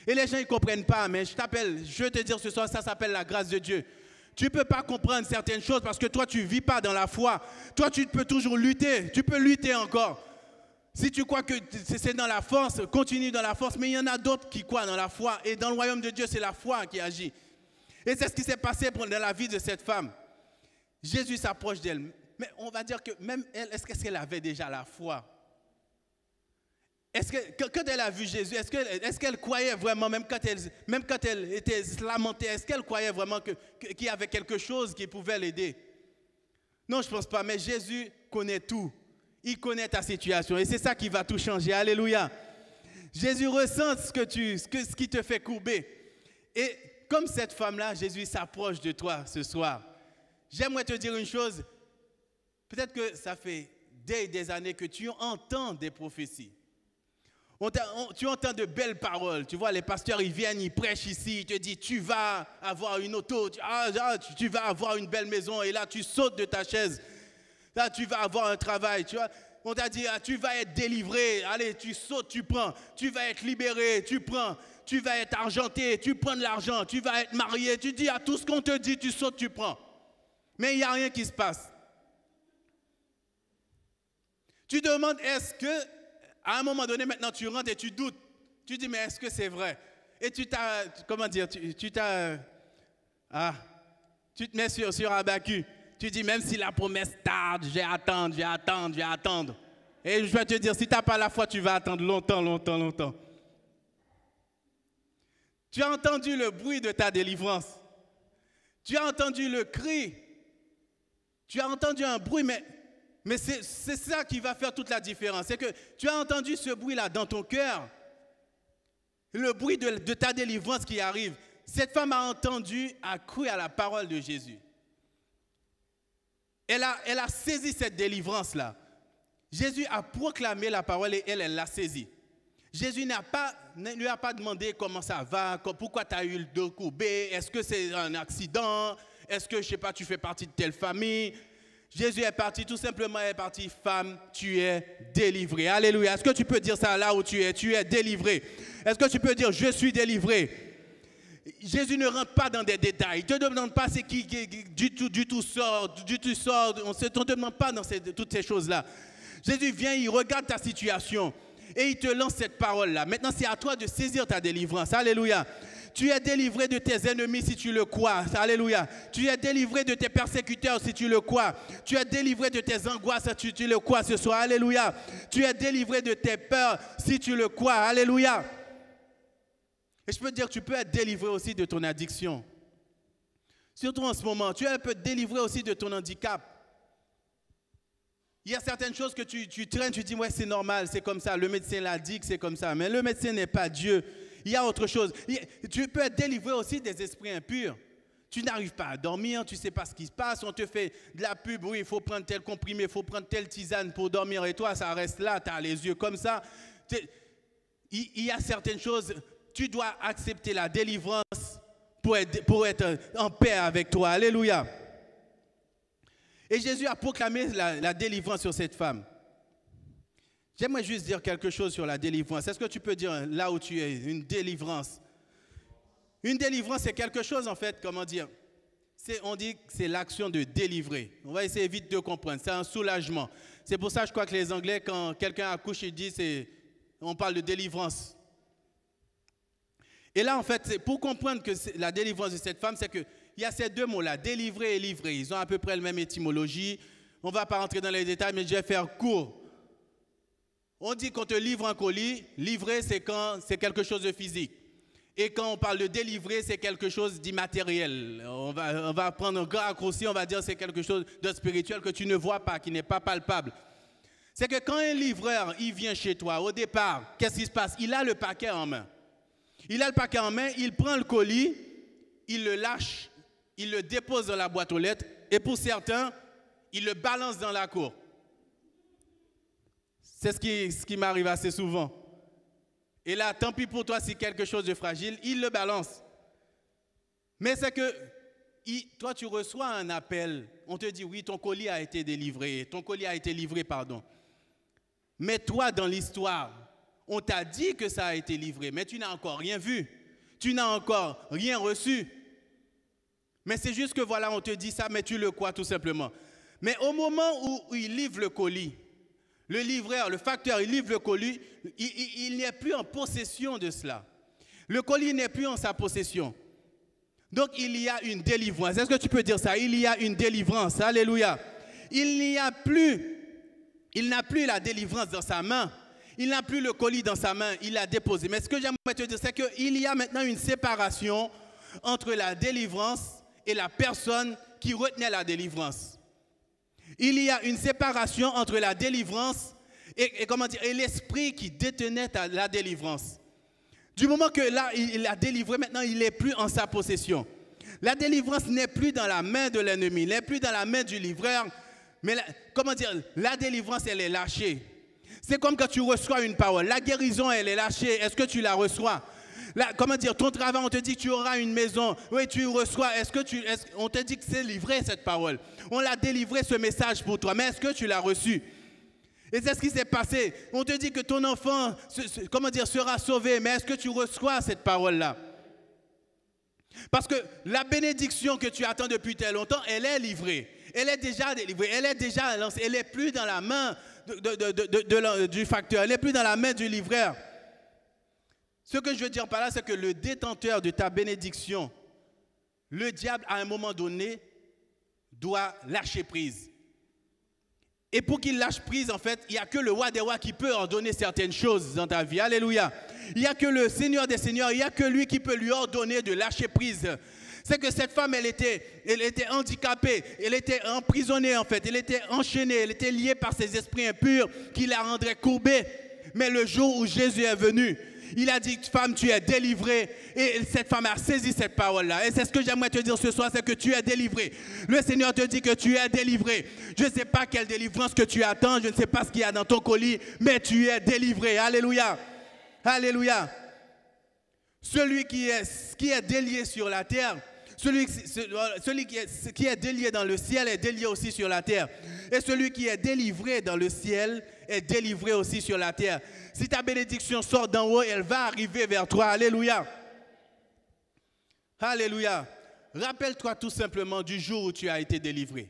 Et les gens, ils ne comprennent pas. Mais je veux te dire ce soir, ça s'appelle la grâce de Dieu. Tu ne peux pas comprendre certaines choses parce que toi, tu ne vis pas dans la foi. Toi, tu peux toujours lutter. Tu peux lutter encore. Si tu crois que c'est dans la force, continue dans la force. Mais il y en a d'autres qui croient dans la foi. Et dans le royaume de Dieu, c'est la foi qui agit. Et c'est ce qui s'est passé dans la vie de cette femme. Jésus s'approche d'elle. Mais on va dire que même elle, est-ce qu'elle avait déjà la foi? Est-ce que quand elle a vu Jésus, est-ce qu'elle croyait vraiment, même quand elle était lamentée, est-ce qu'elle croyait vraiment qu'il y avait quelque chose qui pouvait l'aider? Non, je ne pense pas, mais Jésus connaît tout. Il connaît ta situation et c'est ça qui va tout changer. Alléluia. Jésus ressent ce qui te fait courber. Et comme cette femme-là, Jésus s'approche de toi ce soir. J'aimerais te dire une chose. Peut-être que ça fait des années que tu entends des prophéties. Tu entends de belles paroles. Tu vois, les pasteurs, ils viennent, ils prêchent ici. Ils te disent, tu vas avoir une auto, tu vas avoir une belle maison. Et là, tu sautes de ta chaise. Là, tu vas avoir un travail. Tu vois, on t'a dit, tu vas être délivré. Allez, tu sautes, tu prends. Tu vas être libéré, tu prends. Tu vas être argenté, tu prends de l'argent. Tu vas être marié. Tu dis à tout ce qu'on te dit, tu sautes, tu prends. Mais il n'y a rien qui se passe. Tu demandes, est-ce que, à un moment donné, maintenant, tu rentres et tu doutes. Tu dis, mais est-ce que c'est vrai? Et tu te mets sur Habakkuk. Tu dis, même si la promesse tarde, je vais attendre. Et je vais te dire, si tu n'as pas la foi, tu vas attendre longtemps. Tu as entendu le bruit de ta délivrance. Tu as entendu le cri. Tu as entendu un bruit, mais Mais c'est ça qui va faire toute la différence. C'est que tu as entendu ce bruit-là dans ton cœur, le bruit de ta délivrance qui arrive. Cette femme a entendu, a cru à la parole de Jésus. Elle a saisi cette délivrance-là. Jésus a proclamé la parole et elle l'a saisie. Jésus ne lui a pas demandé comment ça va, pourquoi tu as eu le dos courbé, est-ce que c'est un accident, est-ce que, je ne sais pas, tu fais partie de telle famille. Jésus est parti, tout simplement, il est parti, femme, tu es délivrée. Alléluia. Est-ce que tu peux dire ça là où tu es délivré? Est-ce que tu peux dire, je suis délivré? Jésus ne rentre pas dans des détails. Il ne te demande pas c'est qui du tout sort. On ne te demande pas dans toutes ces choses-là. Jésus vient, il regarde ta situation et il te lance cette parole-là. Maintenant, c'est à toi de saisir ta délivrance. Alléluia. Tu es délivré de tes ennemis si tu le crois. Alléluia. Tu es délivré de tes persécuteurs si tu le crois. Tu es délivré de tes angoisses si tu le crois ce soir. Alléluia. Tu es délivré de tes peurs si tu le crois. Alléluia. Et je peux te dire que tu peux être délivré aussi de ton addiction. Surtout en ce moment. Tu peux être délivré aussi de ton handicap. Il y a certaines choses que tu traînes, tu dis, ouais, c'est normal, c'est comme ça. Le médecin l'a dit que c'est comme ça. Mais le médecin n'est pas Dieu. Il y a autre chose. Tu peux être délivré aussi des esprits impurs. Tu n'arrives pas à dormir, tu ne sais pas ce qui se passe. On te fait de la pub, oui, il faut prendre tel comprimé, il faut prendre telle tisane pour dormir. Et toi, ça reste là, tu as les yeux comme ça. Il y a certaines choses, tu dois accepter la délivrance pour être en paix avec toi. Alléluia. Et Jésus a proclamé la délivrance sur cette femme. J'aimerais juste dire quelque chose sur la délivrance. Est-ce que tu peux dire là où tu es, une délivrance? Une délivrance, c'est quelque chose en fait, comment dire? On dit que c'est l'action de délivrer. On va essayer vite de comprendre. C'est un soulagement. C'est pour ça, je crois que les Anglais, quand quelqu'un accouche, ils disent, on parle de délivrance. Et là, en fait, pour comprendre que la délivrance de cette femme, c'est qu'il y a ces deux mots-là, délivrer et livrer. Ils ont à peu près la même étymologie. On ne va pas rentrer dans les détails, mais je vais faire court. On dit qu'on te livre un colis, livrer c'est quand c'est quelque chose de physique. Et quand on parle de délivrer, c'est quelque chose d'immatériel. On va prendre un grand raccourci, on va dire c'est quelque chose de spirituel que tu ne vois pas, qui n'est pas palpable. C'est que quand un livreur, il vient chez toi, au départ, qu'est-ce qui se passe? Il a le paquet en main. Il a le paquet en main, il prend le colis, il le lâche, il le dépose dans la boîte aux lettres et pour certains, il le balance dans la cour. C'est ce qui m'arrive assez souvent. Et là, tant pis pour toi si quelque chose de fragile, il le balance. Mais c'est que toi, tu reçois un appel. On te dit, oui, ton colis a été délivré. Ton colis a été livré, pardon. Mais toi, dans l'histoire, on t'a dit que ça a été livré, mais tu n'as encore rien vu. Tu n'as encore rien reçu. Mais c'est juste que voilà, on te dit ça, mais tu le crois tout simplement. Mais au moment où il livre le colis, le livreur, le facteur, il livre le colis, il n'est plus en possession de cela. Le colis n'est plus en sa possession. Donc, il y a une délivrance. Est-ce que tu peux dire ça? Il y a une délivrance. Alléluia. Il n'a plus la délivrance dans sa main. Il n'a plus le colis dans sa main. Il l'a déposé. Mais ce que j'aimerais te dire, c'est qu'il y a maintenant une séparation entre la délivrance et la personne qui retenait la délivrance. Il y a une séparation entre la délivrance et l'esprit qui détenait la délivrance. Du moment que là, il l'a délivré, maintenant, il n'est plus en sa possession. La délivrance n'est plus dans la main de l'ennemi, elle n'est plus dans la main du livreur, mais la délivrance, elle est lâchée. C'est comme quand tu reçois une parole. La guérison, elle est lâchée. Est-ce que tu la reçois? Ton travail, on te dit que tu auras une maison. Oui, tu reçois. On te dit que c'est livré cette parole. On l'a délivré ce message pour toi. Mais est-ce que tu l'as reçu? Et c'est ce qui s'est passé. On te dit que ton enfant, sera sauvé. Mais est-ce que tu reçois cette parole-là? Parce que la bénédiction que tu attends depuis très longtemps, elle est livrée. Elle est déjà délivrée. Elle est déjà lancée. Elle n'est plus dans la main du facteur. Elle n'est plus dans la main du livreur. Ce que je veux dire par là, c'est que le détenteur de ta bénédiction, le diable, à un moment donné, doit lâcher prise. Et pour qu'il lâche prise, en fait, il n'y a que le roi des rois qui peut ordonner certaines choses dans ta vie. Alléluia. Il n'y a que le Seigneur des seigneurs, il n'y a que lui qui peut lui ordonner de lâcher prise. C'est que cette femme, elle était handicapée, elle était emprisonnée en fait, elle était enchaînée, elle était liée par ces esprits impurs qui la rendraient courbée. Mais le jour où Jésus est venu, il a dit, femme, tu es délivrée. Et cette femme a saisi cette parole-là. Et c'est ce que j'aimerais te dire ce soir, c'est que tu es délivré. Le Seigneur te dit que tu es délivré. Je ne sais pas quelle délivrance que tu attends, je ne sais pas ce qu'il y a dans ton colis, mais tu es délivré. Alléluia. Alléluia. Celui qui est délié sur la terre, celui qui est délié dans le ciel est délié aussi sur la terre. Et celui qui est délivré dans le ciel est délivré aussi sur la terre. Si ta bénédiction sort d'en haut, elle va arriver vers toi. Alléluia. Alléluia. Rappelle-toi tout simplement du jour où tu as été délivré.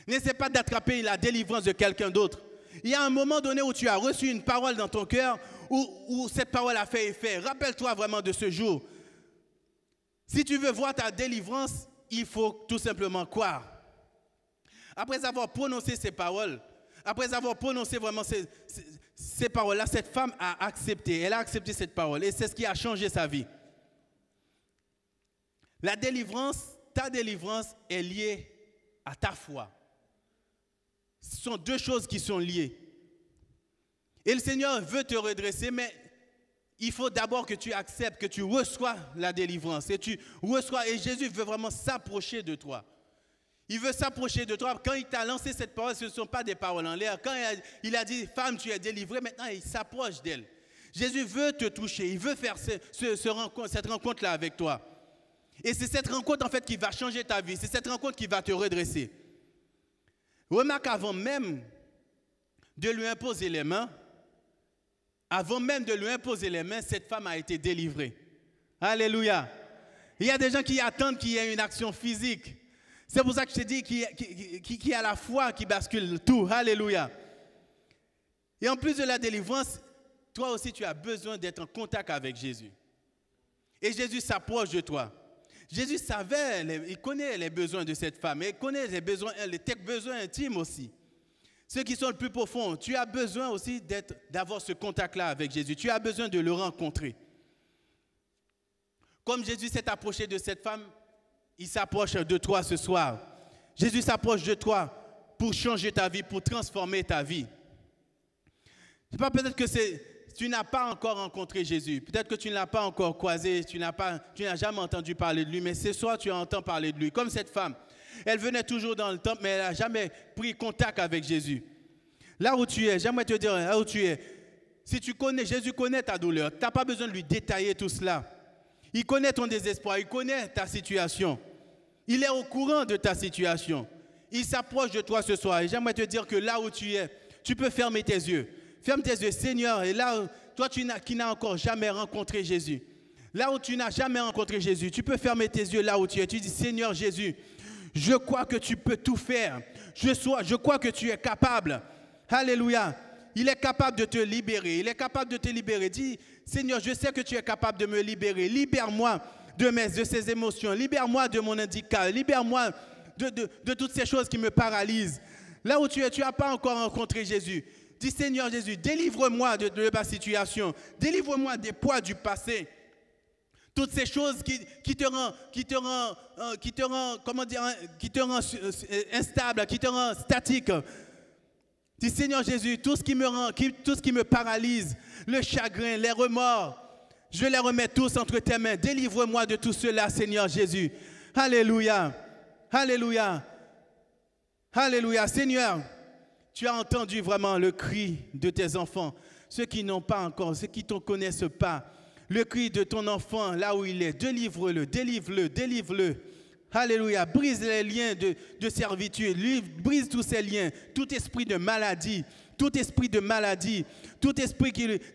N'essaie pas d'attraper la délivrance de quelqu'un d'autre. Il y a un moment donné où tu as reçu une parole dans ton cœur, où cette parole a fait effet. Rappelle-toi vraiment de ce jour. Si tu veux voir ta délivrance, il faut tout simplement croire. Après avoir prononcé ces paroles, après avoir prononcé vraiment ces paroles-là, cette femme a accepté. Elle a accepté cette parole et c'est ce qui a changé sa vie. La délivrance, ta délivrance est liée à ta foi. Ce sont deux choses qui sont liées. Et le Seigneur veut te redresser, mais il faut d'abord que tu acceptes, que tu reçois la délivrance. Et Jésus veut vraiment s'approcher de toi. Il veut s'approcher de toi. Quand il t'a lancé cette parole, ce ne sont pas des paroles en l'air. Quand il a dit, femme, tu es délivrée, maintenant il s'approche d'elle. Jésus veut te toucher. Il veut faire cette rencontre-là avec toi. Et c'est cette rencontre en fait qui va changer ta vie. C'est cette rencontre qui va te redresser. Remarque, avant même de lui imposer les mains, cette femme a été délivrée. Alléluia. Il y a des gens qui attendent qu'il y ait une action physique. C'est pour ça que je te dis qu'il y a la foi qui bascule tout. Alléluia. Et en plus de la délivrance, toi aussi tu as besoin d'être en contact avec Jésus. Et Jésus s'approche de toi. Jésus savait, il connaît les besoins de cette femme, il connaît les besoins intimes aussi. Ceux qui sont le plus profonds, tu as besoin aussi d'avoir ce contact-là avec Jésus. Tu as besoin de le rencontrer. Comme Jésus s'est approché de cette femme, il s'approche de toi ce soir. Jésus s'approche de toi pour changer ta vie, pour transformer ta vie. Je sais pas, peut-être que tu n'as pas encore rencontré Jésus. Peut-être que tu ne l'as pas encore croisé, tu n'as jamais entendu parler de lui, mais ce soir tu entends parler de lui. Comme cette femme. Elle venait toujours dans le temple, mais elle n'a jamais pris contact avec Jésus. Là où tu es, j'aimerais te dire, là où tu es, si tu connais, Jésus connaît ta douleur. Tu n'as pas besoin de lui détailler tout cela. Il connaît ton désespoir, il connaît ta situation. Il est au courant de ta situation. Il s'approche de toi ce soir. Et j'aimerais te dire que là où tu es, tu peux fermer tes yeux. Ferme tes yeux, Seigneur. Et là, toi qui n'as encore jamais rencontré Jésus, là où tu n'as jamais rencontré Jésus, tu peux fermer tes yeux là où tu es. Tu dis, Seigneur Jésus, je crois que tu peux tout faire. Je crois que tu es capable. Alléluia. Il est capable de te libérer. Il est capable de te libérer. Dis, Seigneur, je sais que tu es capable de me libérer. Libère-moi de ces émotions. Libère-moi de mon handicap. Libère-moi de toutes ces choses qui me paralysent. Là où tu es, tu n'as pas encore rencontré Jésus. Dis, Seigneur Jésus, délivre-moi de ma situation. Délivre-moi des poids du passé. Toutes ces choses qui te rend instable, qui te rend statique. Dis, Seigneur Jésus, tout ce qui me paralyse, le chagrin, les remords, je les remets tous entre tes mains. Délivre-moi de tout cela, Seigneur Jésus. Alléluia. Alléluia. Alléluia. Seigneur, tu as entendu vraiment le cri de tes enfants, ceux qui n'ont pas encore, ceux qui ne te connaissent pas. Le cri de ton enfant, là où il est, délivre-le, délivre-le, délivre-le. Alléluia, brise les liens de servitude, brise tous ces liens, tout esprit de maladie, tout esprit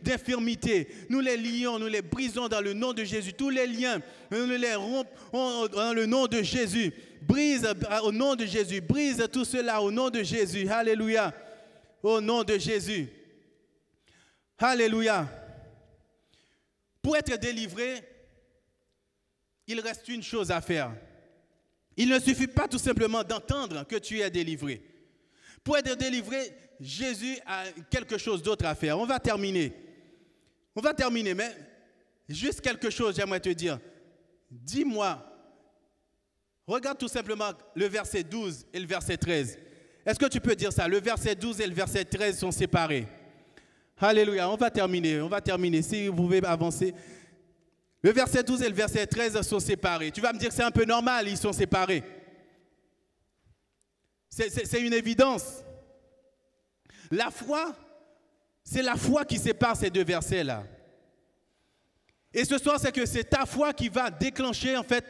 d'infirmité. Nous les lions, nous les brisons dans le nom de Jésus. Tous les liens, nous les rompons dans le nom de Jésus. Brise au nom de Jésus, brise tout cela au nom de Jésus. Alléluia, au nom de Jésus. Alléluia. Pour être délivré, il reste une chose à faire. Il ne suffit pas tout simplement d'entendre que tu es délivré. Pour être délivré, Jésus a quelque chose d'autre à faire. On va terminer, mais juste quelque chose, j'aimerais te dire. dis-moi, regarde tout simplement le verset 12 et le verset 13. Est-ce que tu peux dire ça? Le verset 12 et le verset 13 sont séparés. Alléluia, on va terminer. Si vous pouvez avancer. Le verset 12 et le verset 13 sont séparés. Tu vas me dire que c'est un peu normal, ils sont séparés. C'est une évidence. La foi, c'est la foi qui sépare ces deux versets-là. Et ce soir, c'est que c'est ta foi qui va déclencher, en fait,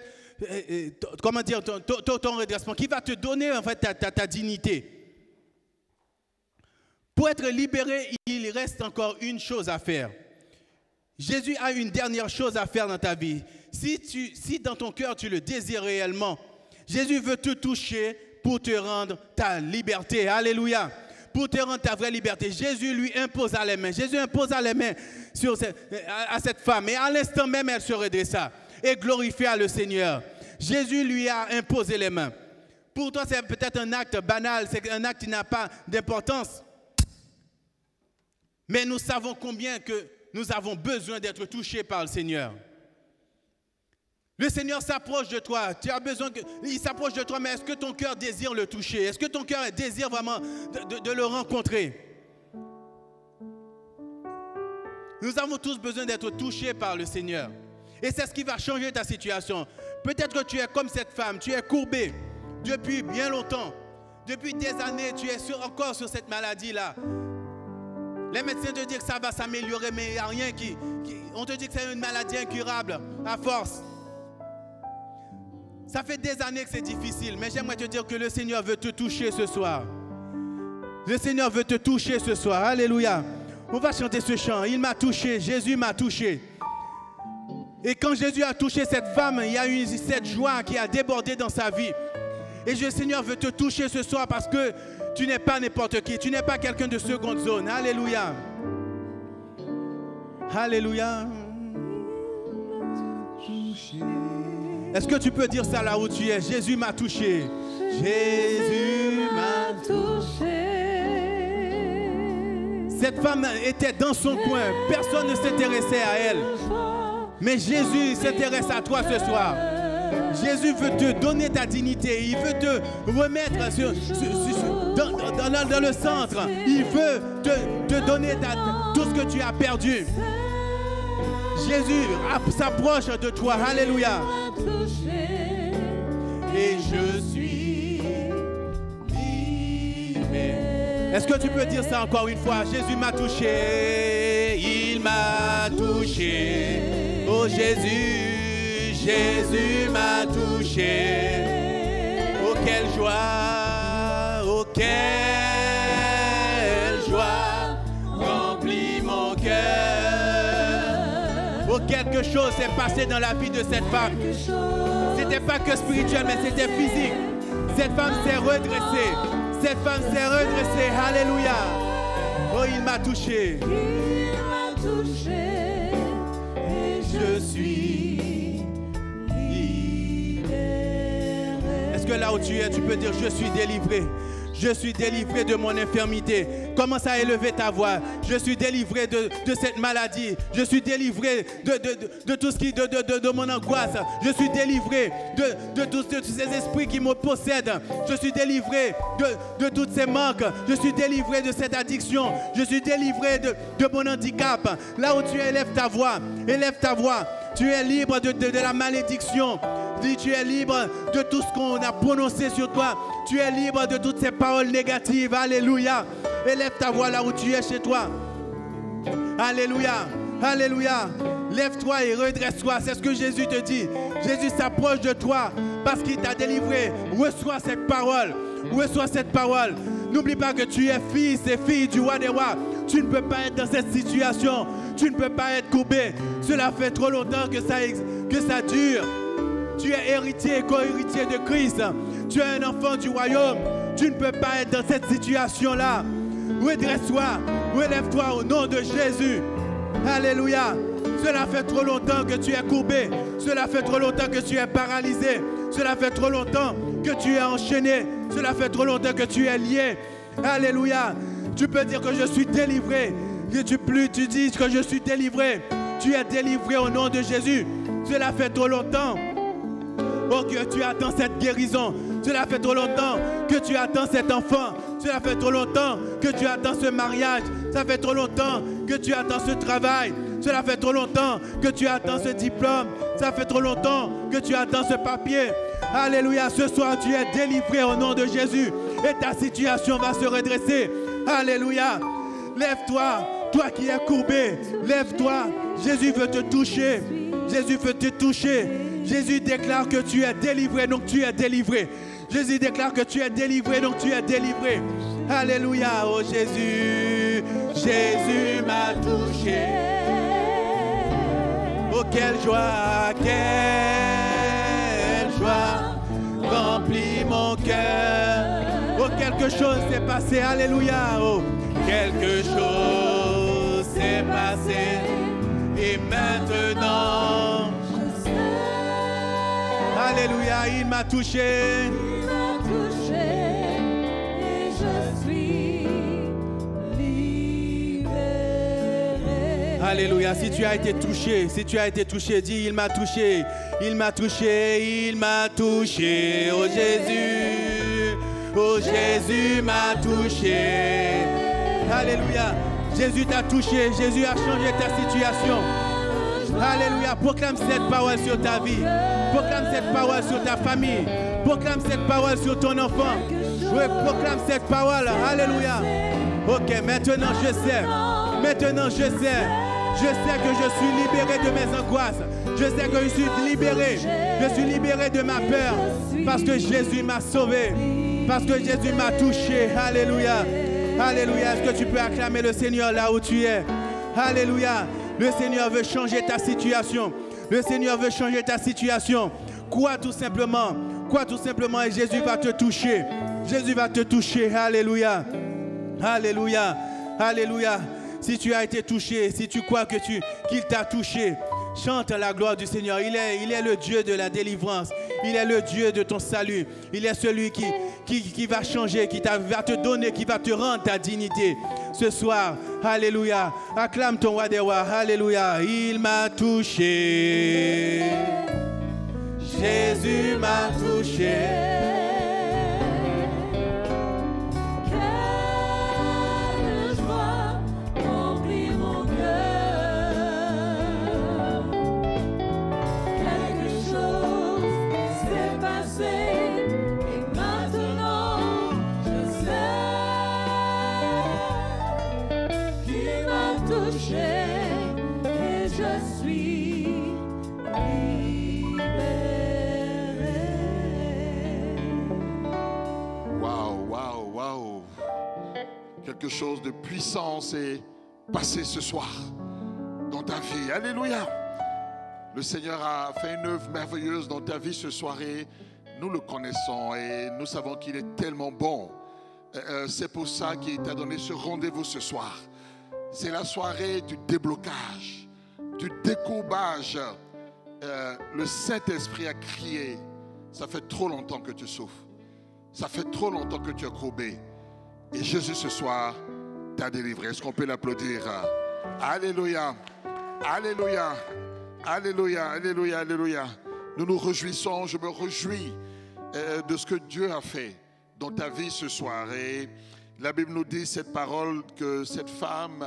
ton redressement, qui va te donner, en fait, ta dignité. Pour être libéré, il reste encore une chose à faire. Jésus a une dernière chose à faire dans ta vie. Si dans ton cœur, tu le désires réellement, Jésus veut te toucher pour te rendre ta liberté. Alléluia. Pour te rendre ta vraie liberté. Jésus lui imposa les mains. Jésus imposa les mains à cette femme. Et à l'instant même, elle se redressa et glorifia le Seigneur. Jésus lui a imposé les mains. Pour toi, c'est peut-être un acte banal, c'est un acte qui n'a pas d'importance. Mais nous savons combien que nous avons besoin d'être touchés par le Seigneur. Le Seigneur s'approche de toi. Tu as besoin qu'il s'approche de toi, mais est-ce que ton cœur désire le toucher? Est-ce que ton cœur désire vraiment de le rencontrer? Nous avons tous besoin d'être touchés par le Seigneur. Et c'est ce qui va changer ta situation. Peut-être que tu es comme cette femme, tu es courbé depuis bien longtemps. Depuis des années, tu es encore sur cette maladie-là. Les médecins te disent que ça va s'améliorer, mais il n'y a rien on te dit que c'est une maladie incurable, à force. Ça fait des années que c'est difficile, mais j'aimerais te dire que le Seigneur veut te toucher ce soir. Le Seigneur veut te toucher ce soir. Alléluia. On va chanter ce chant. Il m'a touché, Jésus m'a touché. Et quand Jésus a touché cette femme, il y a eu cette joie qui a débordé dans sa vie. Et le Seigneur veut te toucher ce soir parce que tu n'es pas n'importe qui. Tu n'es pas quelqu'un de seconde zone. Alléluia. Alléluia. Est-ce que tu peux dire ça là où tu es? Jésus m'a touché. Jésus m'a touché. Cette femme était dans son coin. Personne ne s'intéressait à elle. Mais Jésus s'intéresse à toi ce soir. Jésus veut te donner ta dignité. Il veut te remettre dans le centre. Il veut te donner tout ce que tu as perdu. Jésus s'approche de toi. Alléluia. Et je suis libre. Est-ce que tu peux dire ça encore une fois? Jésus m'a touché. Il m'a touché. Oh Jésus, Jésus m'a touché. Oh quelle joie, oh quelle joie remplit mon cœur. Oh quelque chose s'est passé dans la vie de cette femme. C'était pas que spirituel, mais c'était physique. Cette femme s'est redressée. Cette femme s'est redressée. Alléluia. Oh il m'a touché. Il m'a touché. Je suis libéré. Est-ce que là où tu es, tu peux dire je suis délivré? Je suis délivré de mon infirmité. Commence à élever ta voix. Je suis délivré de cette maladie. Je suis délivré de tout ce qui de mon angoisse. Je suis délivré de tous ces esprits qui me possèdent. Je suis délivré de tous ces manques. Je suis délivré de cette addiction. Je suis délivré de mon handicap. Là où tu es, élève ta voix. Élève ta voix. Tu es libre de la malédiction. Tu es libre de tout ce qu'on a prononcé sur toi. Tu es libre de toutes ces paroles négatives. Alléluia. Élève ta voix là où tu es chez toi. Alléluia. Alléluia. Lève-toi et redresse-toi. C'est ce que Jésus te dit. Jésus s'approche de toi parce qu'il t'a délivré. Reçois cette parole. Reçois cette parole. N'oublie pas que tu es fils et fille du roi des rois. Tu ne peux pas être dans cette situation. Tu ne peux pas être courbé. Cela fait trop longtemps que ça dure. Tu es héritier et co-héritier de Christ. Tu es un enfant du royaume. Tu ne peux pas être dans cette situation-là. Redresse-toi. Relève-toi au nom de Jésus. Alléluia. Cela fait trop longtemps que tu es courbé. Cela fait trop longtemps que tu es paralysé. Cela fait trop longtemps que tu es enchaîné. Cela fait trop longtemps que tu es lié. Alléluia. Tu peux dire que je suis délivré. Tu dis que je suis délivré. Tu es délivré au nom de Jésus. Cela fait trop longtemps Oh, que tu attends cette guérison. Cela fait trop longtemps que tu attends cet enfant. Cela fait trop longtemps que tu attends ce mariage. Ça fait trop longtemps que tu attends ce travail. Cela fait trop longtemps que tu attends ce diplôme. Ça fait trop longtemps que tu attends ce papier. Alléluia, ce soir tu es délivré au nom de Jésus. Et ta situation va se redresser. Alléluia. Lève-toi, toi qui es courbé. Lève-toi. Jésus veut te toucher. Jésus veut te toucher. Jésus déclare que tu es délivré, donc tu es délivré. Jésus déclare que tu es délivré, donc tu es délivré. Alléluia, oh Jésus. Jésus m'a touché. Oh, quelle joie remplit mon cœur. Oh, quelque chose s'est passé, alléluia. Oh, quelque chose s'est passé. Et maintenant, alléluia, il m'a touché. Il m'a touché et je suis libéré. Alléluia, si tu as été touché, dis il m'a touché, il m'a touché, il m'a touché. Oh Jésus m'a touché. Alléluia, Jésus t'a touché, Jésus a changé ta situation. Alléluia, proclame cette parole sur ta vie, proclame cette parole sur ta famille, proclame cette parole sur ton enfant. Oui, proclame cette parole, alléluia. Ok, maintenant je sais que je suis libéré de mes angoisses. Je sais que je suis libéré de ma peur, parce que Jésus m'a sauvé, parce que Jésus m'a touché. Alléluia, alléluia. Est-ce que tu peux acclamer le Seigneur là où tu es? Alléluia. Le Seigneur veut changer ta situation. Le Seigneur veut changer ta situation. Crois tout simplement et Jésus va te toucher. Jésus va te toucher. Alléluia. Alléluia. Alléluia. Si tu as été touché, si tu crois qu'il t'a touché, chante la gloire du Seigneur. Il est le Dieu de la délivrance. Il est le Dieu de ton salut. Il est celui qui va changer, va te donner, qui va te rendre ta dignité. Ce soir, alléluia. Acclame ton roi des rois. Alléluia. Il m'a touché. Jésus m'a touché. Et je suis libéré. Waouh, waouh, waouh. Quelque chose de puissant s'est passé ce soir dans ta vie. Alléluia. Le Seigneur a fait une œuvre merveilleuse dans ta vie ce soir et nous le connaissons et nous savons qu'il est tellement bon. C'est pour ça qu'il t'a donné ce rendez-vous ce soir. C'est la soirée du déblocage, du décourbage. Le Saint-Esprit a crié. Ça fait trop longtemps que tu souffres. Ça fait trop longtemps que tu es courbé. Et Jésus ce soir t'a délivré. Est-ce qu'on peut l'applaudir? Alléluia. Alléluia. Alléluia. Alléluia. Alléluia. Nous nous réjouissons. Je me réjouis de ce que Dieu a fait dans ta vie ce soir. Et la Bible nous dit cette parole que cette femme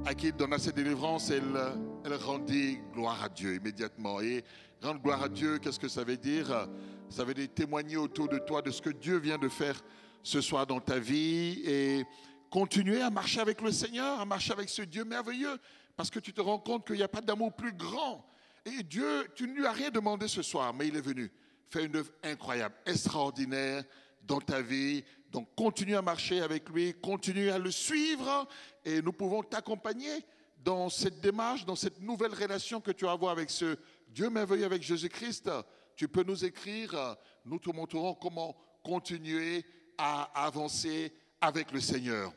à qui il donna cette délivrance, elle rendit gloire à Dieu immédiatement. Et rendre gloire à Dieu, qu'est-ce que ça veut dire? Ça veut dire témoigner autour de toi de ce que Dieu vient de faire ce soir dans ta vie et continuer à marcher avec le Seigneur, à marcher avec ce Dieu merveilleux, parce que tu te rends compte qu'il n'y a pas d'amour plus grand. Et Dieu, tu ne lui as rien demandé ce soir, mais il est venu faire une œuvre incroyable, extraordinaire dans ta vie. Donc continue à marcher avec lui, continue à le suivre et nous pouvons t'accompagner dans cette démarche, dans cette nouvelle relation que tu vas avoir avec ce Dieu merveilleux, avec Jésus-Christ. Tu peux nous écrire, nous te montrerons comment continuer à avancer avec le Seigneur.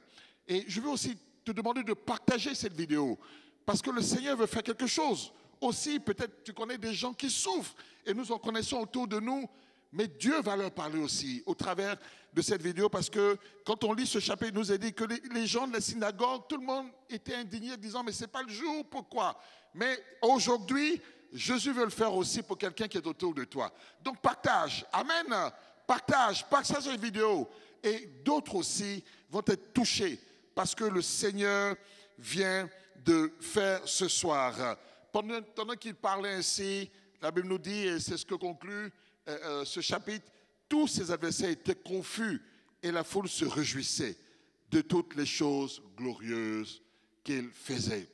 Et je veux aussi te demander de partager cette vidéo parce que le Seigneur veut faire quelque chose. Aussi, peut-être tu connais des gens qui souffrent et nous en connaissons autour de nous, mais Dieu va leur parler aussi au travers de cette vidéo parce que quand on lit ce chapitre, il nous a dit que les gens de la synagogue, tout le monde était indigné disant mais ce n'est pas le jour, pourquoi? Mais aujourd'hui, Jésus veut le faire aussi pour quelqu'un qui est autour de toi. Donc partage, amen, partage cette vidéo. Et d'autres aussi vont être touchés parce que le Seigneur vient de faire ce soir. Pendant qu'il parlait ainsi, la Bible nous dit, et c'est ce que conclut ce chapitre, tous ses adversaires étaient confus et la foule se réjouissait de toutes les choses glorieuses qu'il faisait.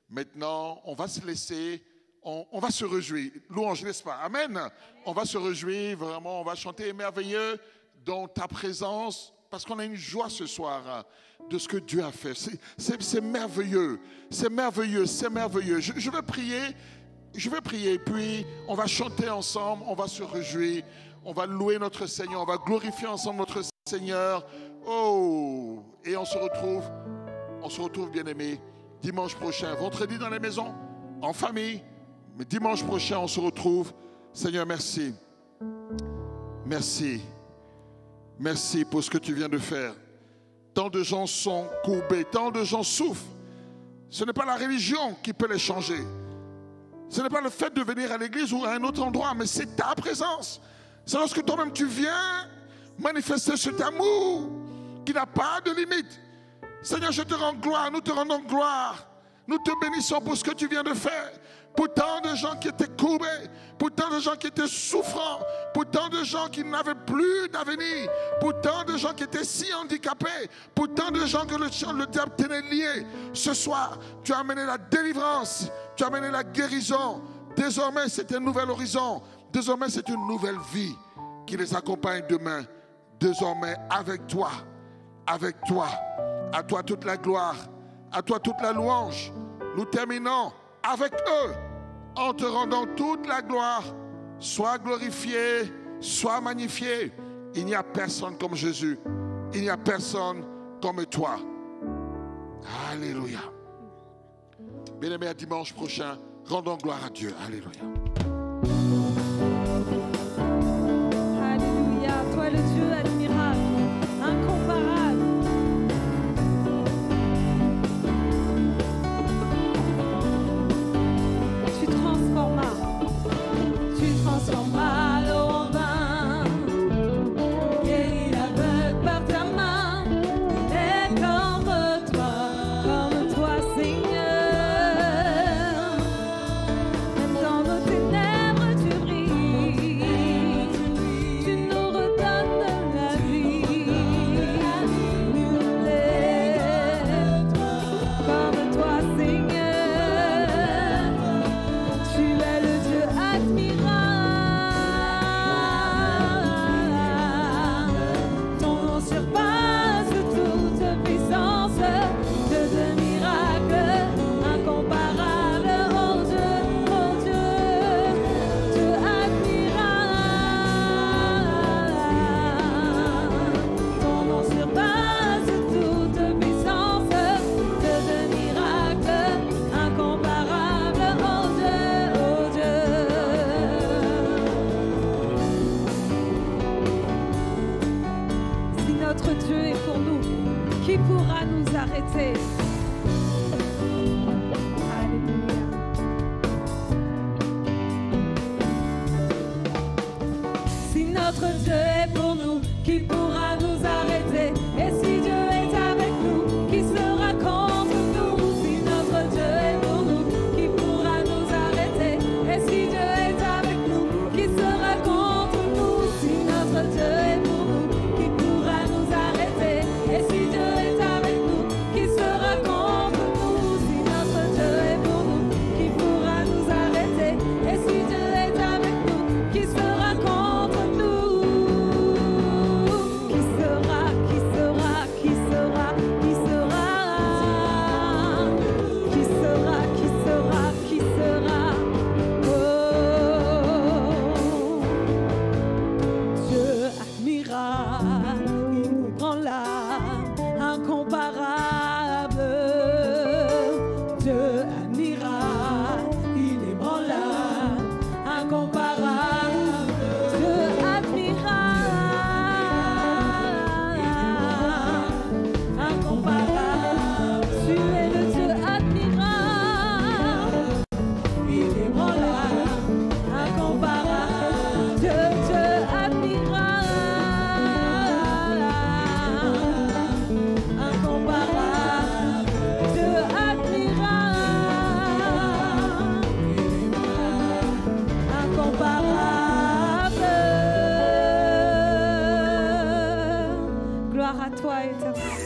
Maintenant, on va se laisser, on va se réjouir. Louange, n'est-ce pas? Amen. On va se réjouir, vraiment, on va chanter merveilleux dans ta présence, parce qu'on a une joie ce soir de ce que Dieu a fait. C'est merveilleux, c'est merveilleux, c'est merveilleux. Je vais prier, puis on va chanter ensemble, on va se réjouir, on va louer notre Seigneur, on va glorifier ensemble notre Seigneur. Oh, et on se retrouve bien-aimés, dimanche prochain, vendredi dans les maisons, en famille, mais dimanche prochain, on se retrouve. Seigneur, merci. Merci. Merci pour ce que tu viens de faire. Tant de gens sont courbés, tant de gens souffrent. Ce n'est pas la religion qui peut les changer. Ce n'est pas le fait de venir à l'église ou à un autre endroit, mais c'est ta présence. C'est lorsque toi-même tu viens manifester cet amour qui n'a pas de limite. Seigneur, je te rends gloire, nous te rendons gloire. Nous te bénissons pour ce que tu viens de faire. Pour tant de gens qui étaient courbés, pour tant de gens qui étaient souffrants, pour tant de gens qui n'avaient plus d'avenir, pour tant de gens qui étaient si handicapés, pour tant de gens que le diable tenait liés. Ce soir, tu as amené la délivrance, tu as amené la guérison. Désormais, c'est un nouvel horizon. Désormais, c'est une nouvelle vie qui les accompagne demain. Désormais, avec toi, à toi toute la gloire, à toi toute la louange. Nous terminons avec eux, en te rendant toute la gloire. Sois glorifié, sois magnifié. Il n'y a personne comme Jésus. Il n'y a personne comme toi. Alléluia. Bien-aimés, à dimanche prochain, rendons gloire à Dieu. Alléluia. Alléluia. Toi le Dieu admirable, incomparable. Tu transformas l'eau en vin, guéris l'aveugle par ta main, et comme toi Seigneur, même dans nos ténèbres tu brilles, tu nous redonnes la vie, nul n'est comme toi Seigneur. Si notre Dieu est pour nous, qui pourra nous arrêter? Et si Dieu est avec nous, qui sera contre nous? Si notre Dieu est pour nous, qui pourra nous arrêter? Et si Dieu est avec nous, qui sera contre nous? Si notre Dieu est pour nous, qui pourra nous arrêter? Et si Dieu est avec nous, qui sera contre nous? Si notre Dieu est pour nous, qui pourra nous arrêter? Et si Dieu est avec nous, qui sera contre nous? Qui sera, qui sera, qui sera, qui sera? Qui sera, qui sera, qui sera? Oh, Dieu admirable, inébranlable, incomparable. Dieu admirable, inébranlable, incomparable. Dieu admirable, incomparable. Tu es le Dieu admirable, inébranlable, Gloire à toi, Éternel.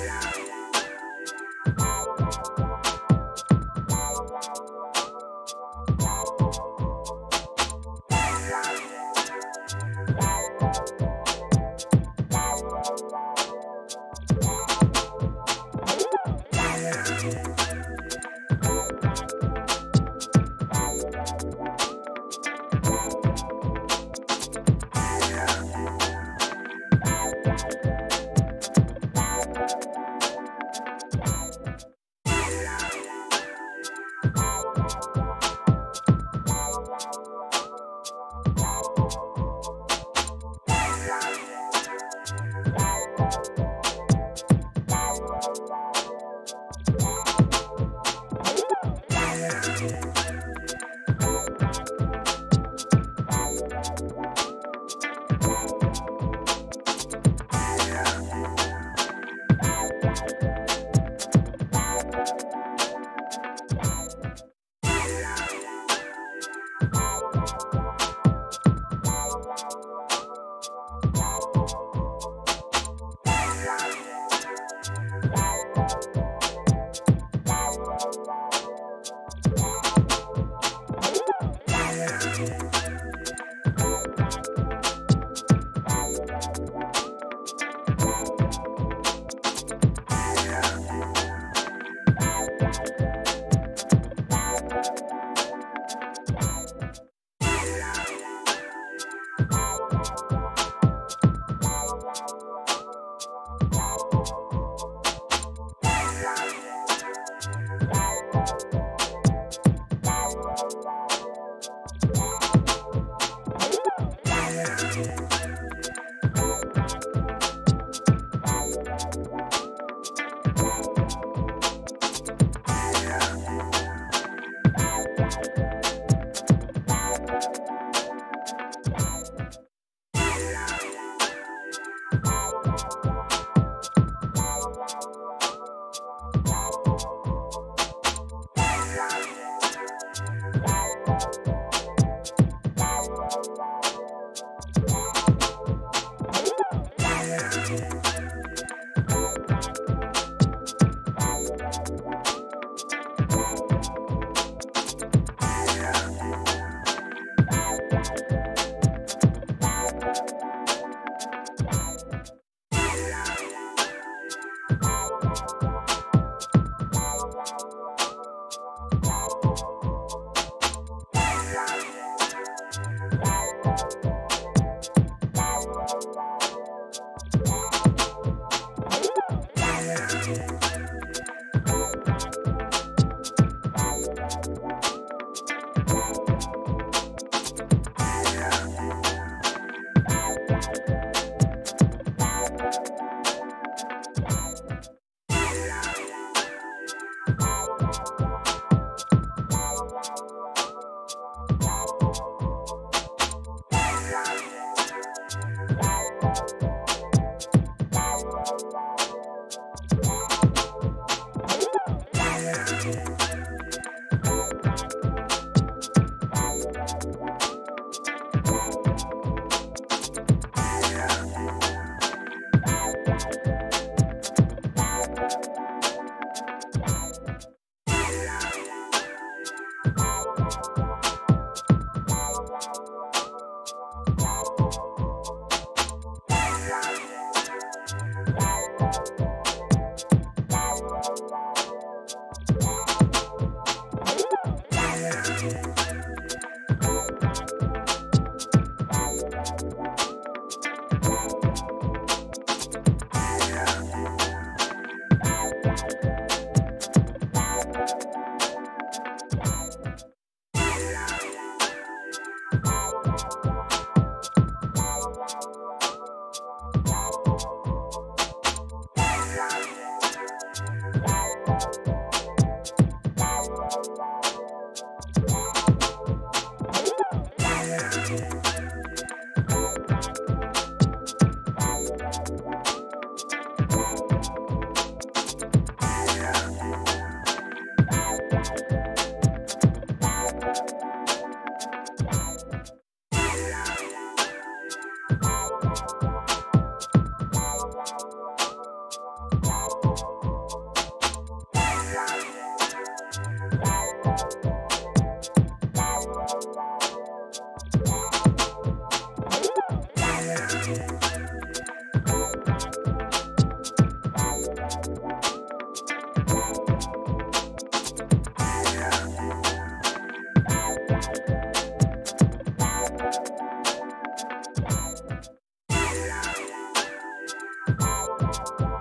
Rien